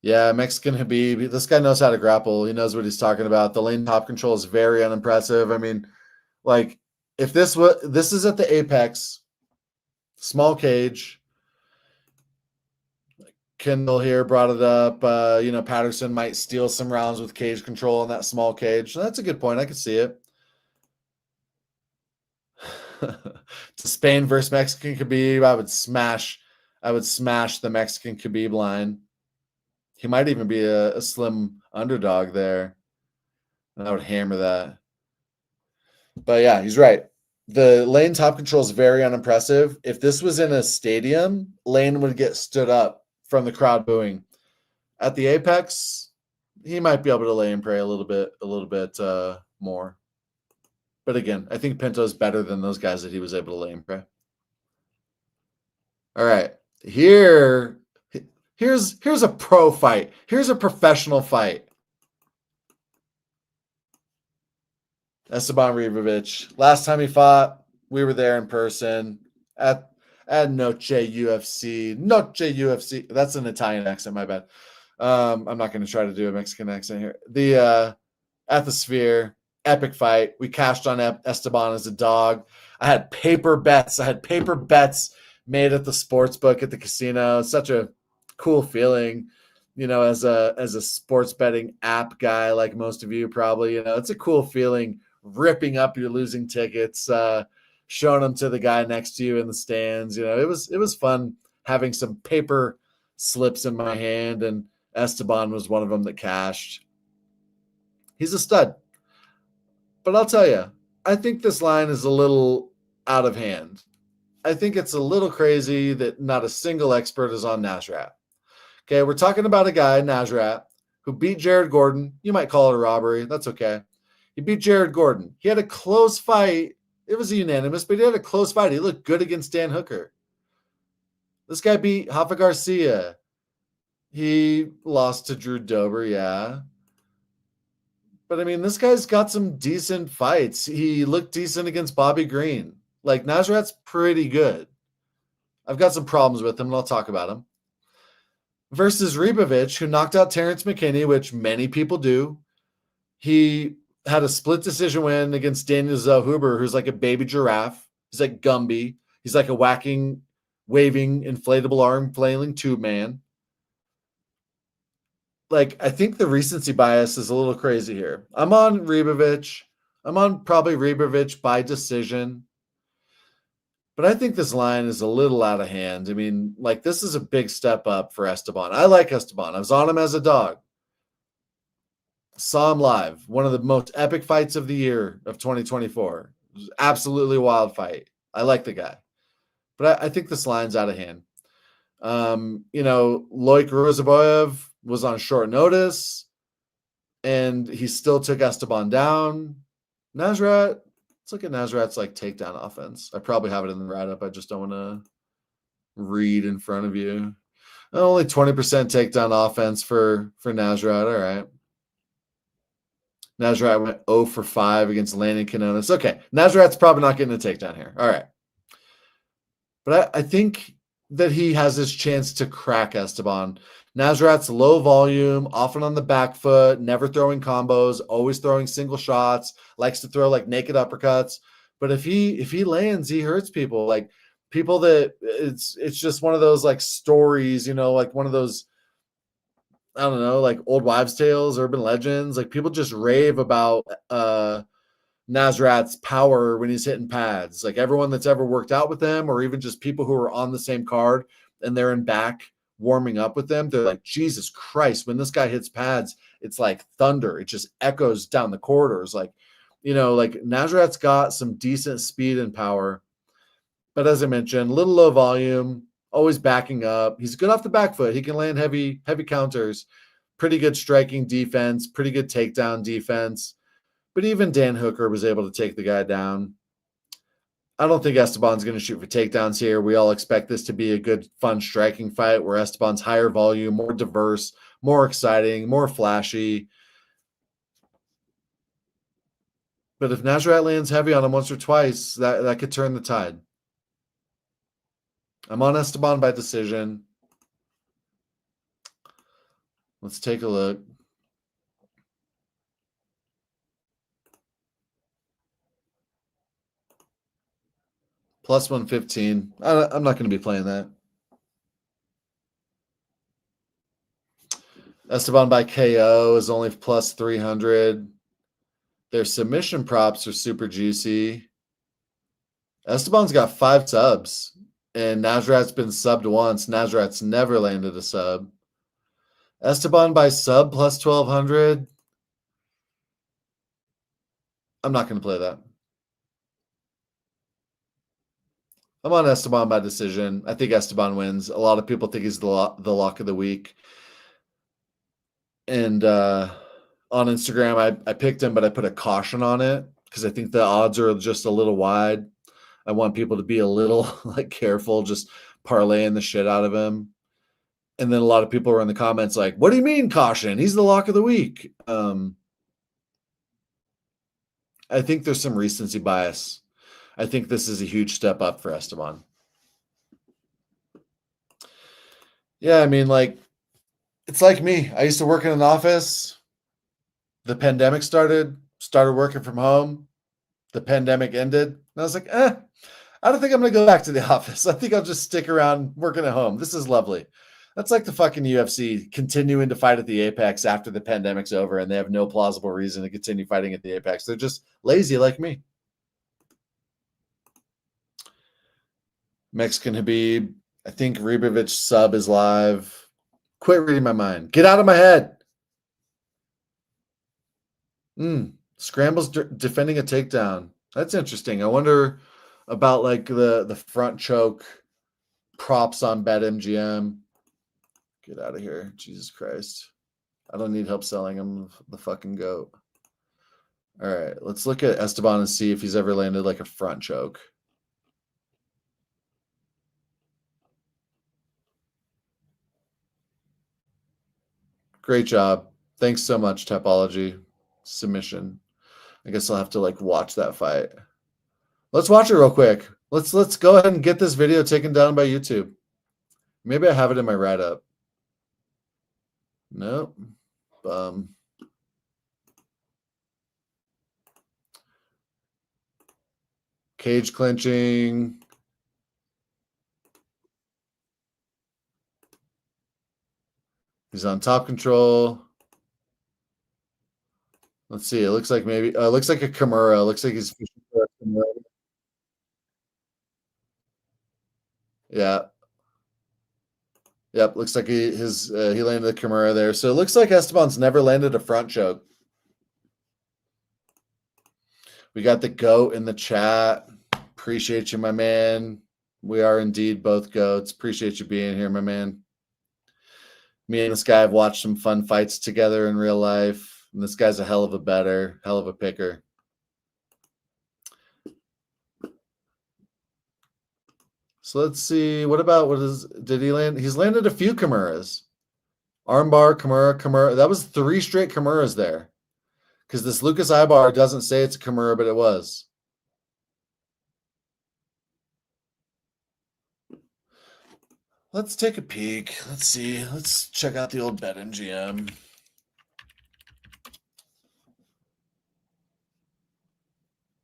Yeah, Mexican Habib. This guy knows how to grapple. He knows what he's talking about. The lane top control is very unimpressive. I mean, like if this is at the apex, small cage. Kendall here brought it up. Patterson might steal some rounds with cage control in that small cage. So that's a good point. I can see it. To Spain versus Mexican Khabib, I would smash the Mexican Khabib line. He might even be a slim underdog there. And I would hammer that. But yeah, he's right. The lane top control is very unimpressive. If this was in a stadium, Lane would get stood up from the crowd booing. At the apex, he might be able to lay and pray a little bit more. But again, I think Pinto is better than those guys that he was able to lay and pray. All right, here's a pro fight. Here's a professional fight. Esteban Ribovics. Last time he fought, we were there in person at Noche UFC. Noche UFC. That's an Italian accent, my bad. I'm not going to try to do a Mexican accent here. At the Sphere, epic fight. We cashed on Esteban as a dog. I had paper bets made at the sports book at the casino. Such a cool feeling, as a sports betting app guy, like most of you probably, it's a cool feeling ripping up your losing tickets, showing them to the guy next to you in the stands. It was fun having some paper slips in my hand, and Esteban was one of them that cashed. He's a stud. But I'll tell you, I think this line is a little out of hand. I think it's a little crazy that not a single expert is on Nasrat. Okay, we're talking about a guy, Nasrat, who beat Jared Gordon. You might call it a robbery. That's okay. He beat Jared Gordon. He had a close fight. It was unanimous, but he had a close fight. He looked good against Dan Hooker. This guy beat Rafa Garcia. He lost to Drew Dober, yeah. But, I mean, this guy's got some decent fights. He looked decent against Bobby Green. Like, Nasrat's pretty good. I've got some problems with him, and I'll talk about him. Versus Ribovics, who knocked out Terrence McKinney, which many people do. He had a split decision win against Daniel Zellhuber, who's like a baby giraffe. He's like Gumby. He's like a waving, inflatable arm flailing tube man. Like, I think the recency bias is a little crazy here. I'm on Ribovics. I'm on probably Ribovics by decision. But I think this line is a little out of hand. I mean, like, this is a big step up for Esteban. I like Esteban. I was on him as a dog. Saw him live. One of the most epic fights of the year of 2024. It was absolutely a wild fight. I like the guy. But I think this line's out of hand. Loic Rosaboyev was on short notice, and he still took Esteban down. Nasrat, let's look at Nasrat's like takedown offense. I probably have it in the write-up. I just don't want to read in front of you. Only 20% takedown offense for Nasrat. All right. Nasrat went 0 for 5 against Landon Canonis. Okay, Nasrat's probably not getting a takedown here. All right. But I think that he has his chance to crack Esteban. Nasrat's low volume, often on the back foot, never throwing combos, always throwing single shots, likes to throw like naked uppercuts. But if he lands, he hurts people. Like people that it's just one of those like stories, like one of those, I don't know, like old wives' tales, urban legends. Like people just rave about Nasrat's power when he's hitting pads. Like everyone that's ever worked out with him, or even just people who are on the same card and they're in back warming up with them, they're like, Jesus Christ, when this guy hits pads, it's like thunder. It just echoes down the corridors. Like, like Nasrat's got some decent speed and power. But as I mentioned, little low volume, always backing up. He's good off the back foot. He can land heavy counters, pretty good striking defense, pretty good takedown defense. But even Dan Hooker was able to take the guy down. I don't think Esteban's going to shoot for takedowns here. We all expect this to be a good, fun striking fight where Esteban's higher volume, more diverse, more exciting, more flashy. But if Nasrat lands heavy on him once or twice, that could turn the tide. I'm on Esteban by decision. Let's take a look. Plus 115. I'm not going to be playing that. Esteban by KO is only plus 300. Their submission props are super juicy. Esteban's got 5 subs, and Nasrat's been subbed once. Nasrat's never landed a sub. Esteban by sub plus 1,200. I'm not going to play that. I'm on Esteban by decision. I think Esteban wins. A lot of people think he's the lock of the week. And on Instagram, I picked him, but I put a caution on it because I think the odds are just a little wide. I want people to be a little careful, just parlaying the shit out of him. And then a lot of people were in the comments like, what do you mean caution? He's the lock of the week. I think there's some recency bias. I think this is a huge step up for Esteban. Yeah, I mean, it's like me. I used to work in an office. The pandemic started working from home. The pandemic ended. And I was like, I don't think I'm going to go back to the office. I think I'll just stick around working at home. This is lovely. That's like the fucking UFC continuing to fight at the Apex after the pandemic's over and they have no plausible reason to continue fighting at the Apex. They're just lazy like me. Mexican Habib. I think Ribovics sub is live. Quit reading my mind. Get out of my head. Scrambles defending a takedown. That's interesting. I wonder about the front choke props on BetMGM. Get out of here. Jesus Christ. I don't need help selling. I'm the fucking goat. All right. Let's look at Esteban and see if he's ever landed a front choke. Great job. Thanks so much, Topology. Submission. I guess I'll have to watch that fight. Let's watch it real quick. Let's go ahead and get this video taken down by YouTube. Maybe I have it in my write-up. Nope. Cage clinching. He's on top control. Let's see. It looks like maybe it looks like a Kimura. It looks like he's fishing for a Kimura. Yeah. Yep, looks like he landed the Kimura there. So it looks like Esteban's never landed a front choke. We got the GOAT in the chat. Appreciate you, my man. We are indeed both GOATs. Appreciate you being here, my man. Me and this guy have watched some fun fights together in real life. And this guy's a hell of a picker. So let's see. Did he land? He's landed a few Kimuras. Armbar, Kimura. That was 3 straight Kimuras there. Because this Lucas Ibar doesn't say it's a Kimura, but it was. Let's take a peek. Let's see. Let's check out the old BetMGM.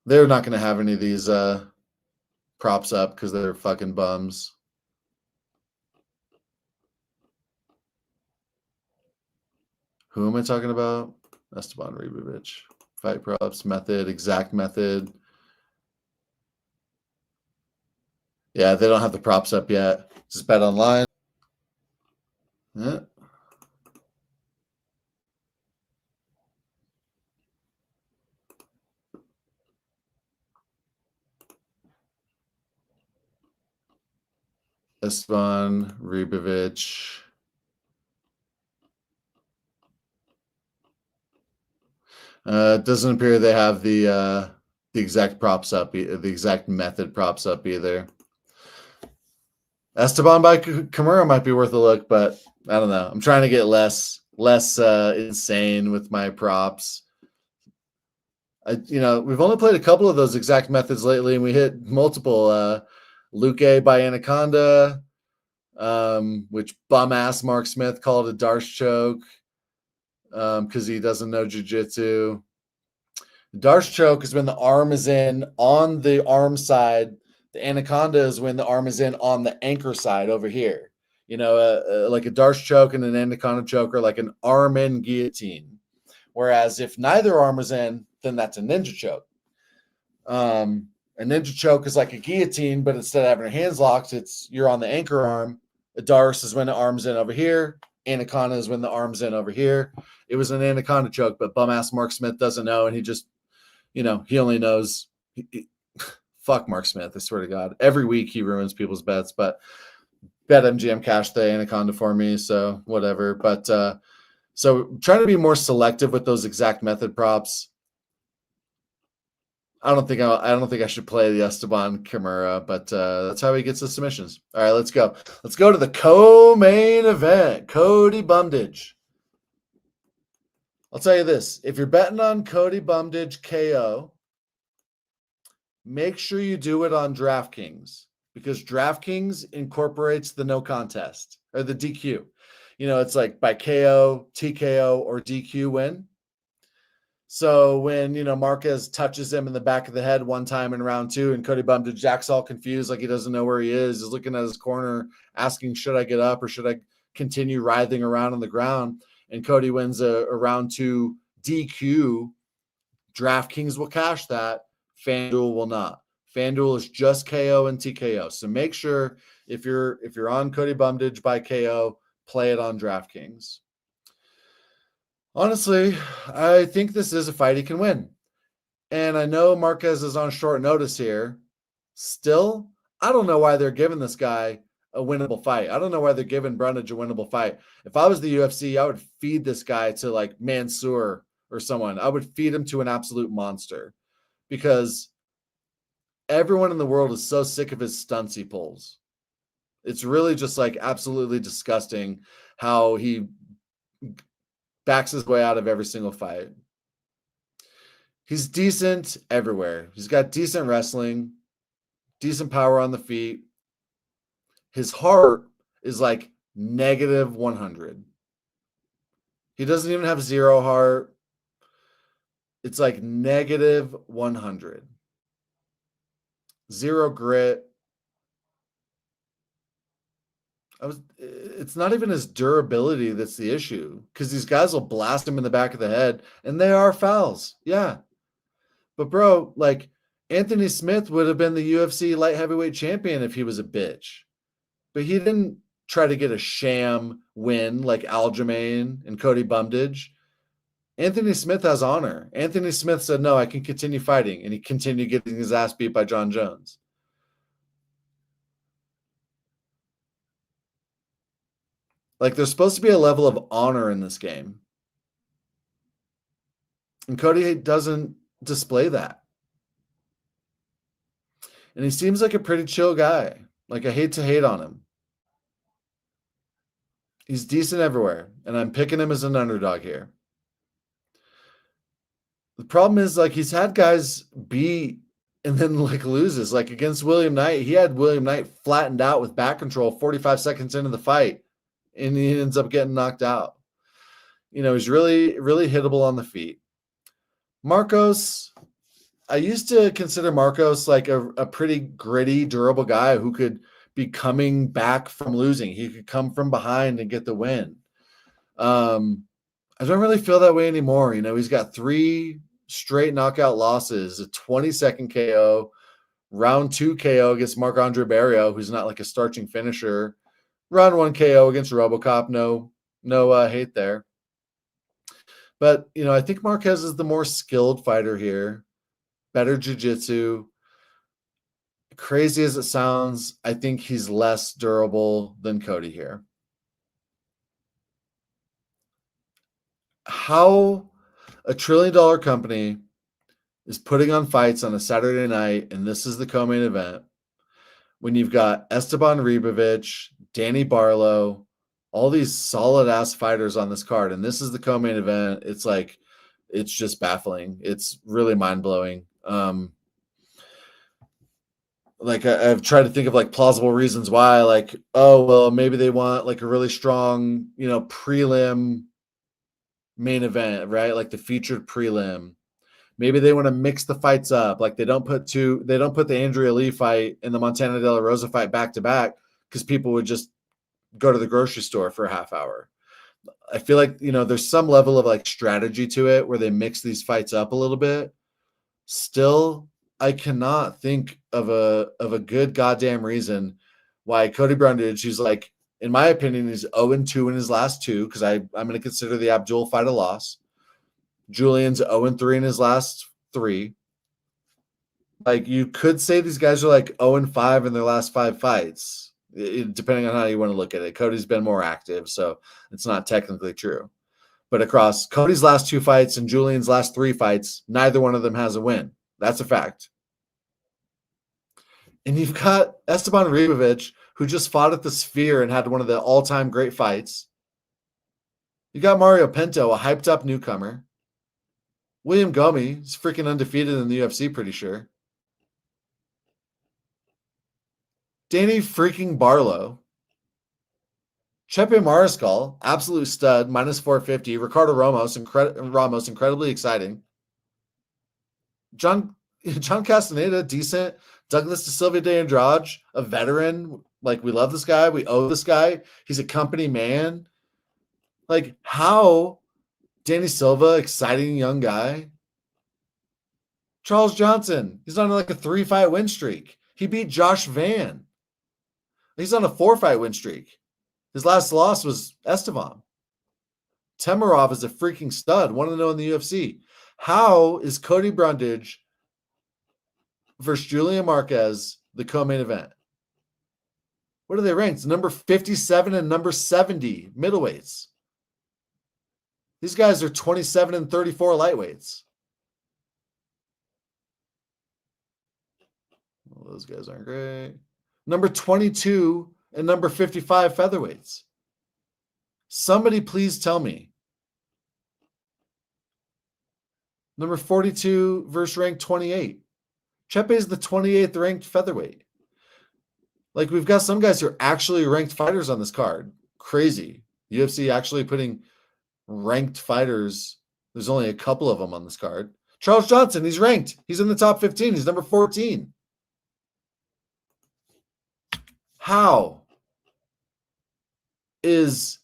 They're not going to have any of these props up because they're fucking bums. Who am I talking about? Esteban Ribovics. Fight props, method, exact method. Yeah, they don't have the props up yet. Just bet online. Yeah. Esteban Ribovics. It doesn't appear they have the exact props up, the exact method props up either. Esteban by Kimura might be worth a look, but I don't know. I'm trying to get less insane with my props. We've only played a couple of those exact methods lately, and we hit multiple. Luque by Anaconda, which bum ass Mark Smith called a Darce choke. because he doesn't know jiu-jitsu. Darce choke is when the arm is in on the arm side. The anaconda is when the arm is in on the anchor side over here. Like a Darce choke and an anaconda choke are like an arm in guillotine. Whereas if neither arm is in, then that's a ninja choke. A ninja choke is like a guillotine, but instead of having your hands locked, you're on the anchor arm. A Darce is when the arm's in over here. Anaconda is when the arm's in over here. It was an anaconda choke, but bum-ass Mark Smith doesn't know, and he just, he only knows. Fuck Mark Smith, I swear to God. Every week he ruins people's bets, but BetMGM cashed the anaconda for me, so whatever. But so trying to be more selective with those exact method props. I don't think I should play the Esteban Kimura, but that's how he gets the submissions. All right, let's go. Let's go to the co-main event. Cody Brundage. I'll tell you this. If you're betting on Cody Brundage KO, make sure you do it on DraftKings, because DraftKings incorporates the no contest or the DQ. It's like by KO, TKO, or DQ win. So when, Marquez touches him in the back of the head one time in round 2 and Cody Brundage, Jack's all confused, like he doesn't know where he is. He's looking at his corner, asking, should I get up or should I continue writhing around on the ground? And Cody wins a round 2 DQ. DraftKings will cash that. FanDuel will not. FanDuel is just KO and TKO. So make sure if you're on Cody Brundage by KO, play it on DraftKings. Honestly, I think this is a fight he can win. And I know Marquez is on short notice here. Still, I don't know why they're giving this guy a winnable fight. I don't know why they're giving Brundage a winnable fight. If I was the UFC, I would feed this guy to like Mansoor or someone. I would feed him to an absolute monster, because everyone in the world is so sick of his stunts he pulls. It's really just like absolutely disgusting how he backs his way out of every single fight. He's decent everywhere. He's got decent wrestling, decent power on the feet. His heart is like negative 100. He doesn't even have 0 heart. It's like negative 100. 0 grit. It's not even his durability that's the issue, because these guys will blast him in the back of the head, and they are fouls. Yeah. But, bro, like, Anthony Smith would have been the UFC light heavyweight champion if he was a bitch. But he didn't try to get a sham win like Aljamain and Cody Brundage. Anthony Smith has honor. Anthony Smith said, no, I can continue fighting, and he continued getting his ass beat by John Jones. Like, there's supposed to be a level of honor in this game. And Cody doesn't display that. And he seems like a pretty chill guy. Like, I hate to hate on him. He's decent everywhere, and I'm picking him as an underdog here. The problem is, like, he's had guys beat and then, like, loses. Like, against William Knight, he had William Knight flattened out with back control 45 seconds into the fight, and he ends up getting knocked out. He's really, really hittable on the feet. Marcos, I used to consider Marcos like a pretty gritty, durable guy who could be coming back from losing. He could come from behind and get the win. I don't really feel that way anymore. He's got 3 straight knockout losses, a 20-second KO, round 2 KO against Marc-Andre Barrio, who's not like a starching finisher. Round 1 KO against RoboCop. No hate there. But, I think Marquez is the more skilled fighter here. Better jiu-jitsu. Crazy as it sounds, I think he's less durable than Cody here. How a $1 trillion company is putting on fights on a Saturday night, and this is the co-main event, when you've got Esteban Ribovics, Danny Barlow, all these solid-ass fighters on this card, and this is the co-main event. It's like, it's just baffling. It's really mind-blowing. Like, I've tried to think of like plausible reasons why, like, oh, well, maybe they want like a really strong, prelim main event, right? Like the featured prelim. Maybe they want to mix the fights up. Like they don't put the Andrea Lee fight and the Montana De La Rosa fight back to back because people would just go to the grocery store for a half hour. I feel like, there's some level of like strategy to it where they mix these fights up a little bit. Still, I cannot think of a good goddamn reason why Cody Brundage, who's like, in my opinion, he's 0-2 in his last two, because I'm going to consider the Abdul fight a loss. Julian's 0-3 in his last three. Like, you could say these guys are like 0-5 in their last 5 fights, depending on how you want to look at it. Cody's been more active, so it's not technically true. But across Cody's last 2 fights and Julian's last 3 fights, neither one of them has a win. That's a fact. And you've got Esteban Ribovics, who just fought at the Sphere and had one of the all-time great fights. You got Mario Pinto, a hyped-up newcomer. William Gomis is freaking undefeated in the UFC, pretty sure. Danny freaking Barlow. Chepe Mariscal, absolute stud, minus 450. Ricardo Ramos, incredibly exciting. John Castañeda, decent. Douglas De Silva de Andrade, a veteran. Like, we love this guy. We owe this guy. He's a company man. Like, how? Danny Silva, exciting young guy. Charles Johnson, he's on like a 3-fight win streak. He beat Josh Van. He's on a 4-fight win streak. His last loss was Esteban. Temirov is a freaking stud. 1-0 in the UFC. How is Cody Brundage versus Julian Marquez the co-main event? What are they ranked? Number 57 and number 70 middleweights. These guys are 27 and 34 lightweights. Well, those guys aren't great. Number 22 and number 55 featherweights. Somebody please tell me. Number 42 versus ranked 28. Chepe is the 28th ranked featherweight. Like, we've got some guys who are actually ranked fighters on this card. Crazy. UFC actually putting ranked fighters. There's only a couple of them on this card. Charles Johnson, he's ranked. He's in the top 15. He's number 14. How is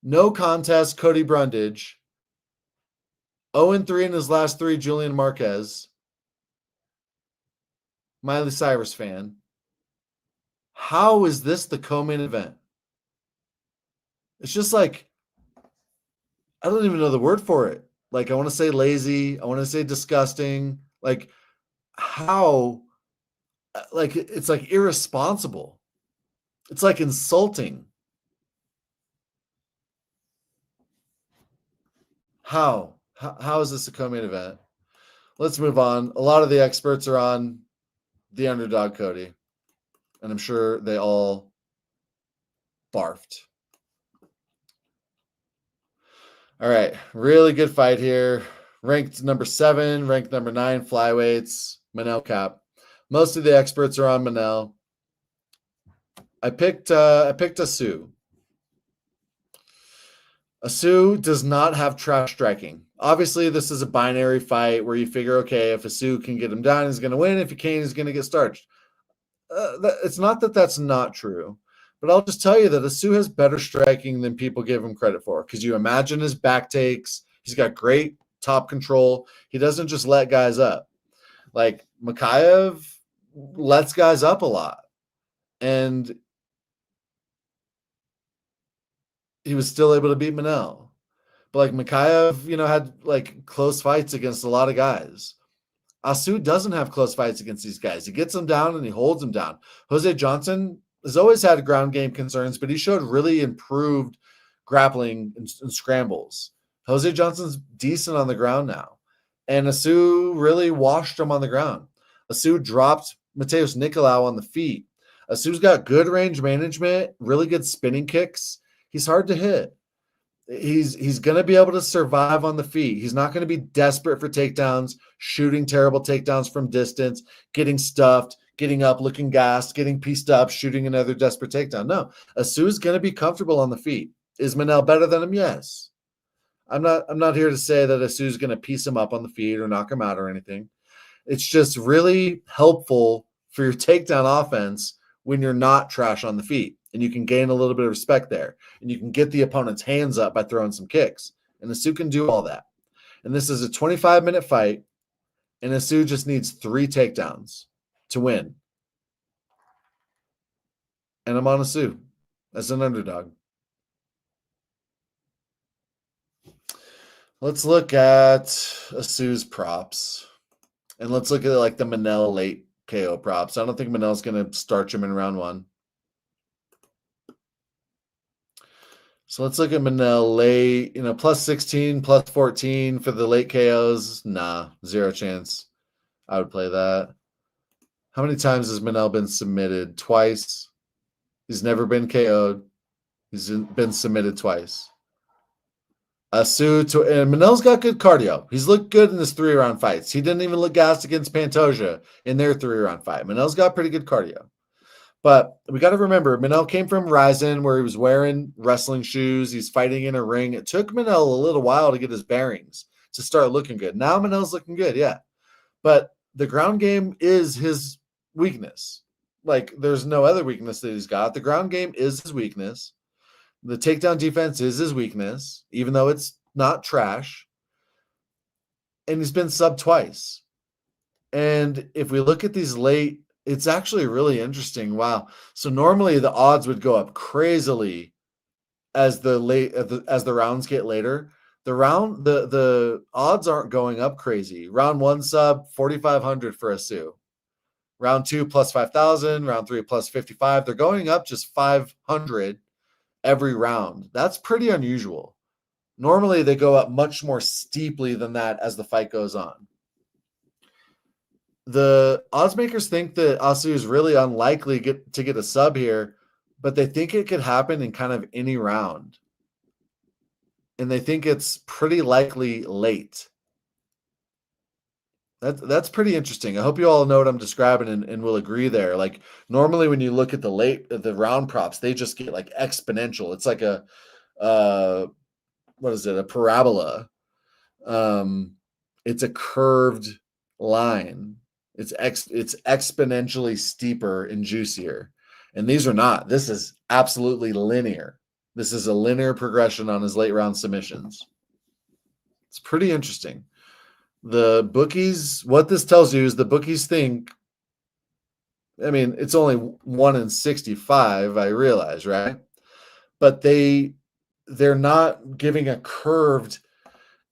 no contest Cody Brundage, 0-3 in his last 3 Julian Marquez, Miley Cyrus fan, how is this the co-main event? It's just like, I don't even know the word for it. Like, I want to say lazy. I want to say disgusting. Like, how? Like, it's like irresponsible. It's like insulting. How is this a co-main event? Let's move on. A lot of the experts are on the underdog Cody, and I'm sure they all barfed. All right, really good fight here. Ranked number 7, ranked number 9 flyweights, Manel Cap. Most of the experts are on Manel. I picked Asu. Asu does not have trash striking. Obviously, this is a binary fight where you figure, okay, if Asu can get him down, he's going to win. If he can't, he's going to get starched. It's not that that's not true, but I'll just tell you that Asu has better striking than people give him credit for, because you imagine his back takes. He's got great top control. He doesn't just let guys up. Like, Makhachev lets guys up a lot. And he was still able to beat Manel. But like, Makhachev, had like close fights against a lot of guys. Asu doesn't have close fights against these guys. He gets them down and he holds them down. Jose Johnson has always had ground game concerns, but he showed really improved grappling and scrambles. Jose Johnson's decent on the ground now. And Asu really washed him on the ground. Asu dropped Mateus Nicolau on the feet. Asu's got good range management, really good spinning kicks. He's hard to hit. He's going to be able to survive on the feet. He's not going to be desperate for takedowns, shooting terrible takedowns from distance, getting stuffed, getting up, looking gassed, getting pieced up, shooting another desperate takedown. No, Asu's going to be comfortable on the feet. Is Manel better than him? Yes. I'm not here to say that Asu's going to piece him up on the feet or knock him out or anything. It's just really helpful for your takedown offense when you're not trash on the feet, and you can gain a little bit of respect there, and you can get the opponent's hands up by throwing some kicks. And Asu can do all that. And this is a 25-minute fight, and Asu just needs 3 takedowns to win. And I'm on Asu as an underdog. Let's look at Asu's props. And let's look at like the Manel late KO props. I don't think Manel's going to starch him in round 1. So let's look at Manel late, plus 16, plus 14 for the late KOs. Nah, 0 chance. I would play that. How many times has Manel been submitted? Twice. He's never been KO'd. He's been submitted twice. And Manel's got good cardio. He's looked good in his 3-round fights. He didn't even look gassed against Pantoja in their 3-round fight. Manel's got pretty good cardio. But we got to remember, Manel came from Ryzen where he was wearing wrestling shoes. He's fighting in a ring. It took Manel a little while to get his bearings to start looking good. Now Manel's looking good, yeah. But the ground game is his weakness. Like, there's no other weakness that he's got. The ground game is his weakness. The takedown defense is his weakness, even though it's not trash. And he's been subbed twice. And if we look at these late, it's actually really interesting. Wow. So normally the odds would go up crazily as the rounds get later. The odds aren't going up crazy. Round 1 sub 4,500 for Asu. Round 2 plus 5,000. Round 3 plus 55. They're going up just 500 every round. That's pretty unusual. Normally they go up much more steeply than that as the fight goes on. The odds makers think that Asu is really unlikely to get a sub here, but they think it could happen in kind of any round. And they think it's pretty likely late. That's pretty interesting. I hope you all know what I'm describing and will agree there. Like, normally when you look at the round props, they just get like exponential. It's like a a parabola. It's a curved line. It's exponentially steeper and juicier. And these are not. This is absolutely linear. This is a linear progression on his late round submissions. It's pretty interesting. The bookies, what this tells you is the bookies think, I mean, it's only 1 in 65, I realize, right? But they're not giving a curved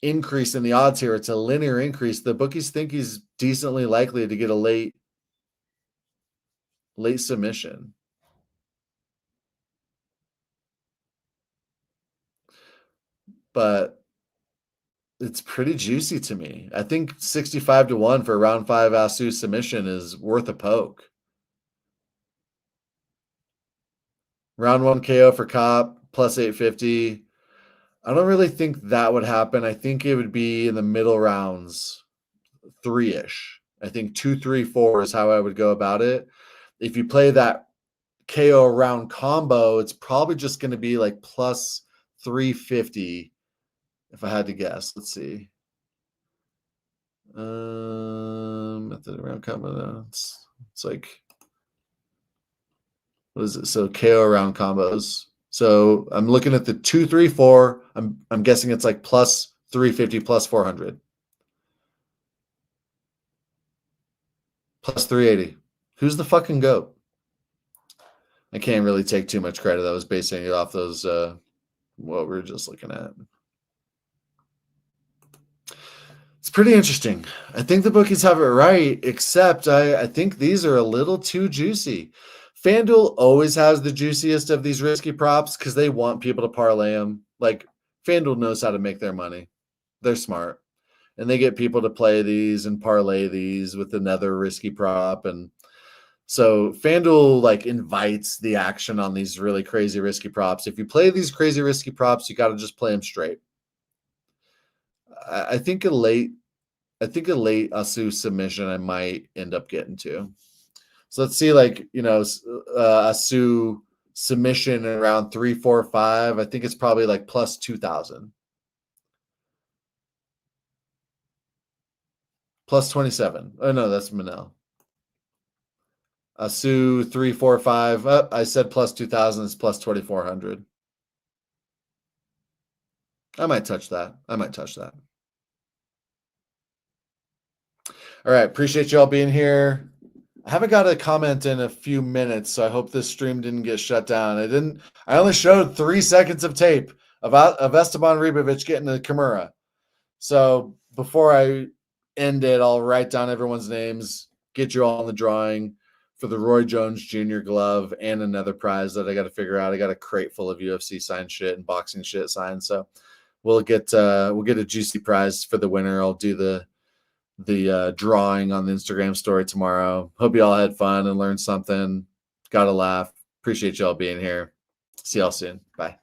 increase in the odds here. It's a linear increase. The bookies think he's decently likely to get a late submission. But it's pretty juicy to me. I think 65-1 for a round 5 Asu submission is worth a poke. Round 1 KO for Kape, plus 850. I don't really think that would happen. I think it would be in the middle rounds, 3-ish. I think 2, 3, 4 is how I would go about it. If you play that KO round combo, it's probably just going to be like plus 350 if I had to guess. Let's see. Method around combo. It's like, what is it? So KO round combos. So I'm looking at the 2, 3, 4. I'm guessing it's like plus 350, plus 400. Plus 380. Who's the fucking GOAT? I can't really take too much credit. I was basing it off those what we were just looking at. It's pretty interesting. I think the bookies have it right, except I think these are a little too juicy. FanDuel always has the juiciest of these risky props because they want people to parlay them. Like, FanDuel knows how to make their money. They're smart. And they get people to play these and parlay these with another risky prop. And so FanDuel like invites the action on these really crazy risky props. If you play these crazy risky props, you got to just play them straight. I think a late Asu submission I might end up getting to. So let's see, like, Asu submission around 3, 4, 5. I think it's probably like plus 2,000. Plus 27. Oh, no, that's Manel. Asu 345. Oh, I said plus 2,000. It's plus 2,400. I might touch that. All right. Appreciate y'all being here. I haven't got a comment in a few minutes, so I hope this stream didn't get shut down. I only showed 3 seconds of tape of Esteban Ribovics getting the Kimura. So before I end it, I'll write down everyone's names, get you all in the drawing for the Roy Jones Jr. glove and another prize that I got to figure out. I got a crate full of UFC signed shit and boxing shit signed. So we'll get a juicy prize for the winner. I'll do the drawing on the Instagram story tomorrow. Hope you all had fun and learned something. Got to laugh. Appreciate y'all being here. See y'all soon. Bye.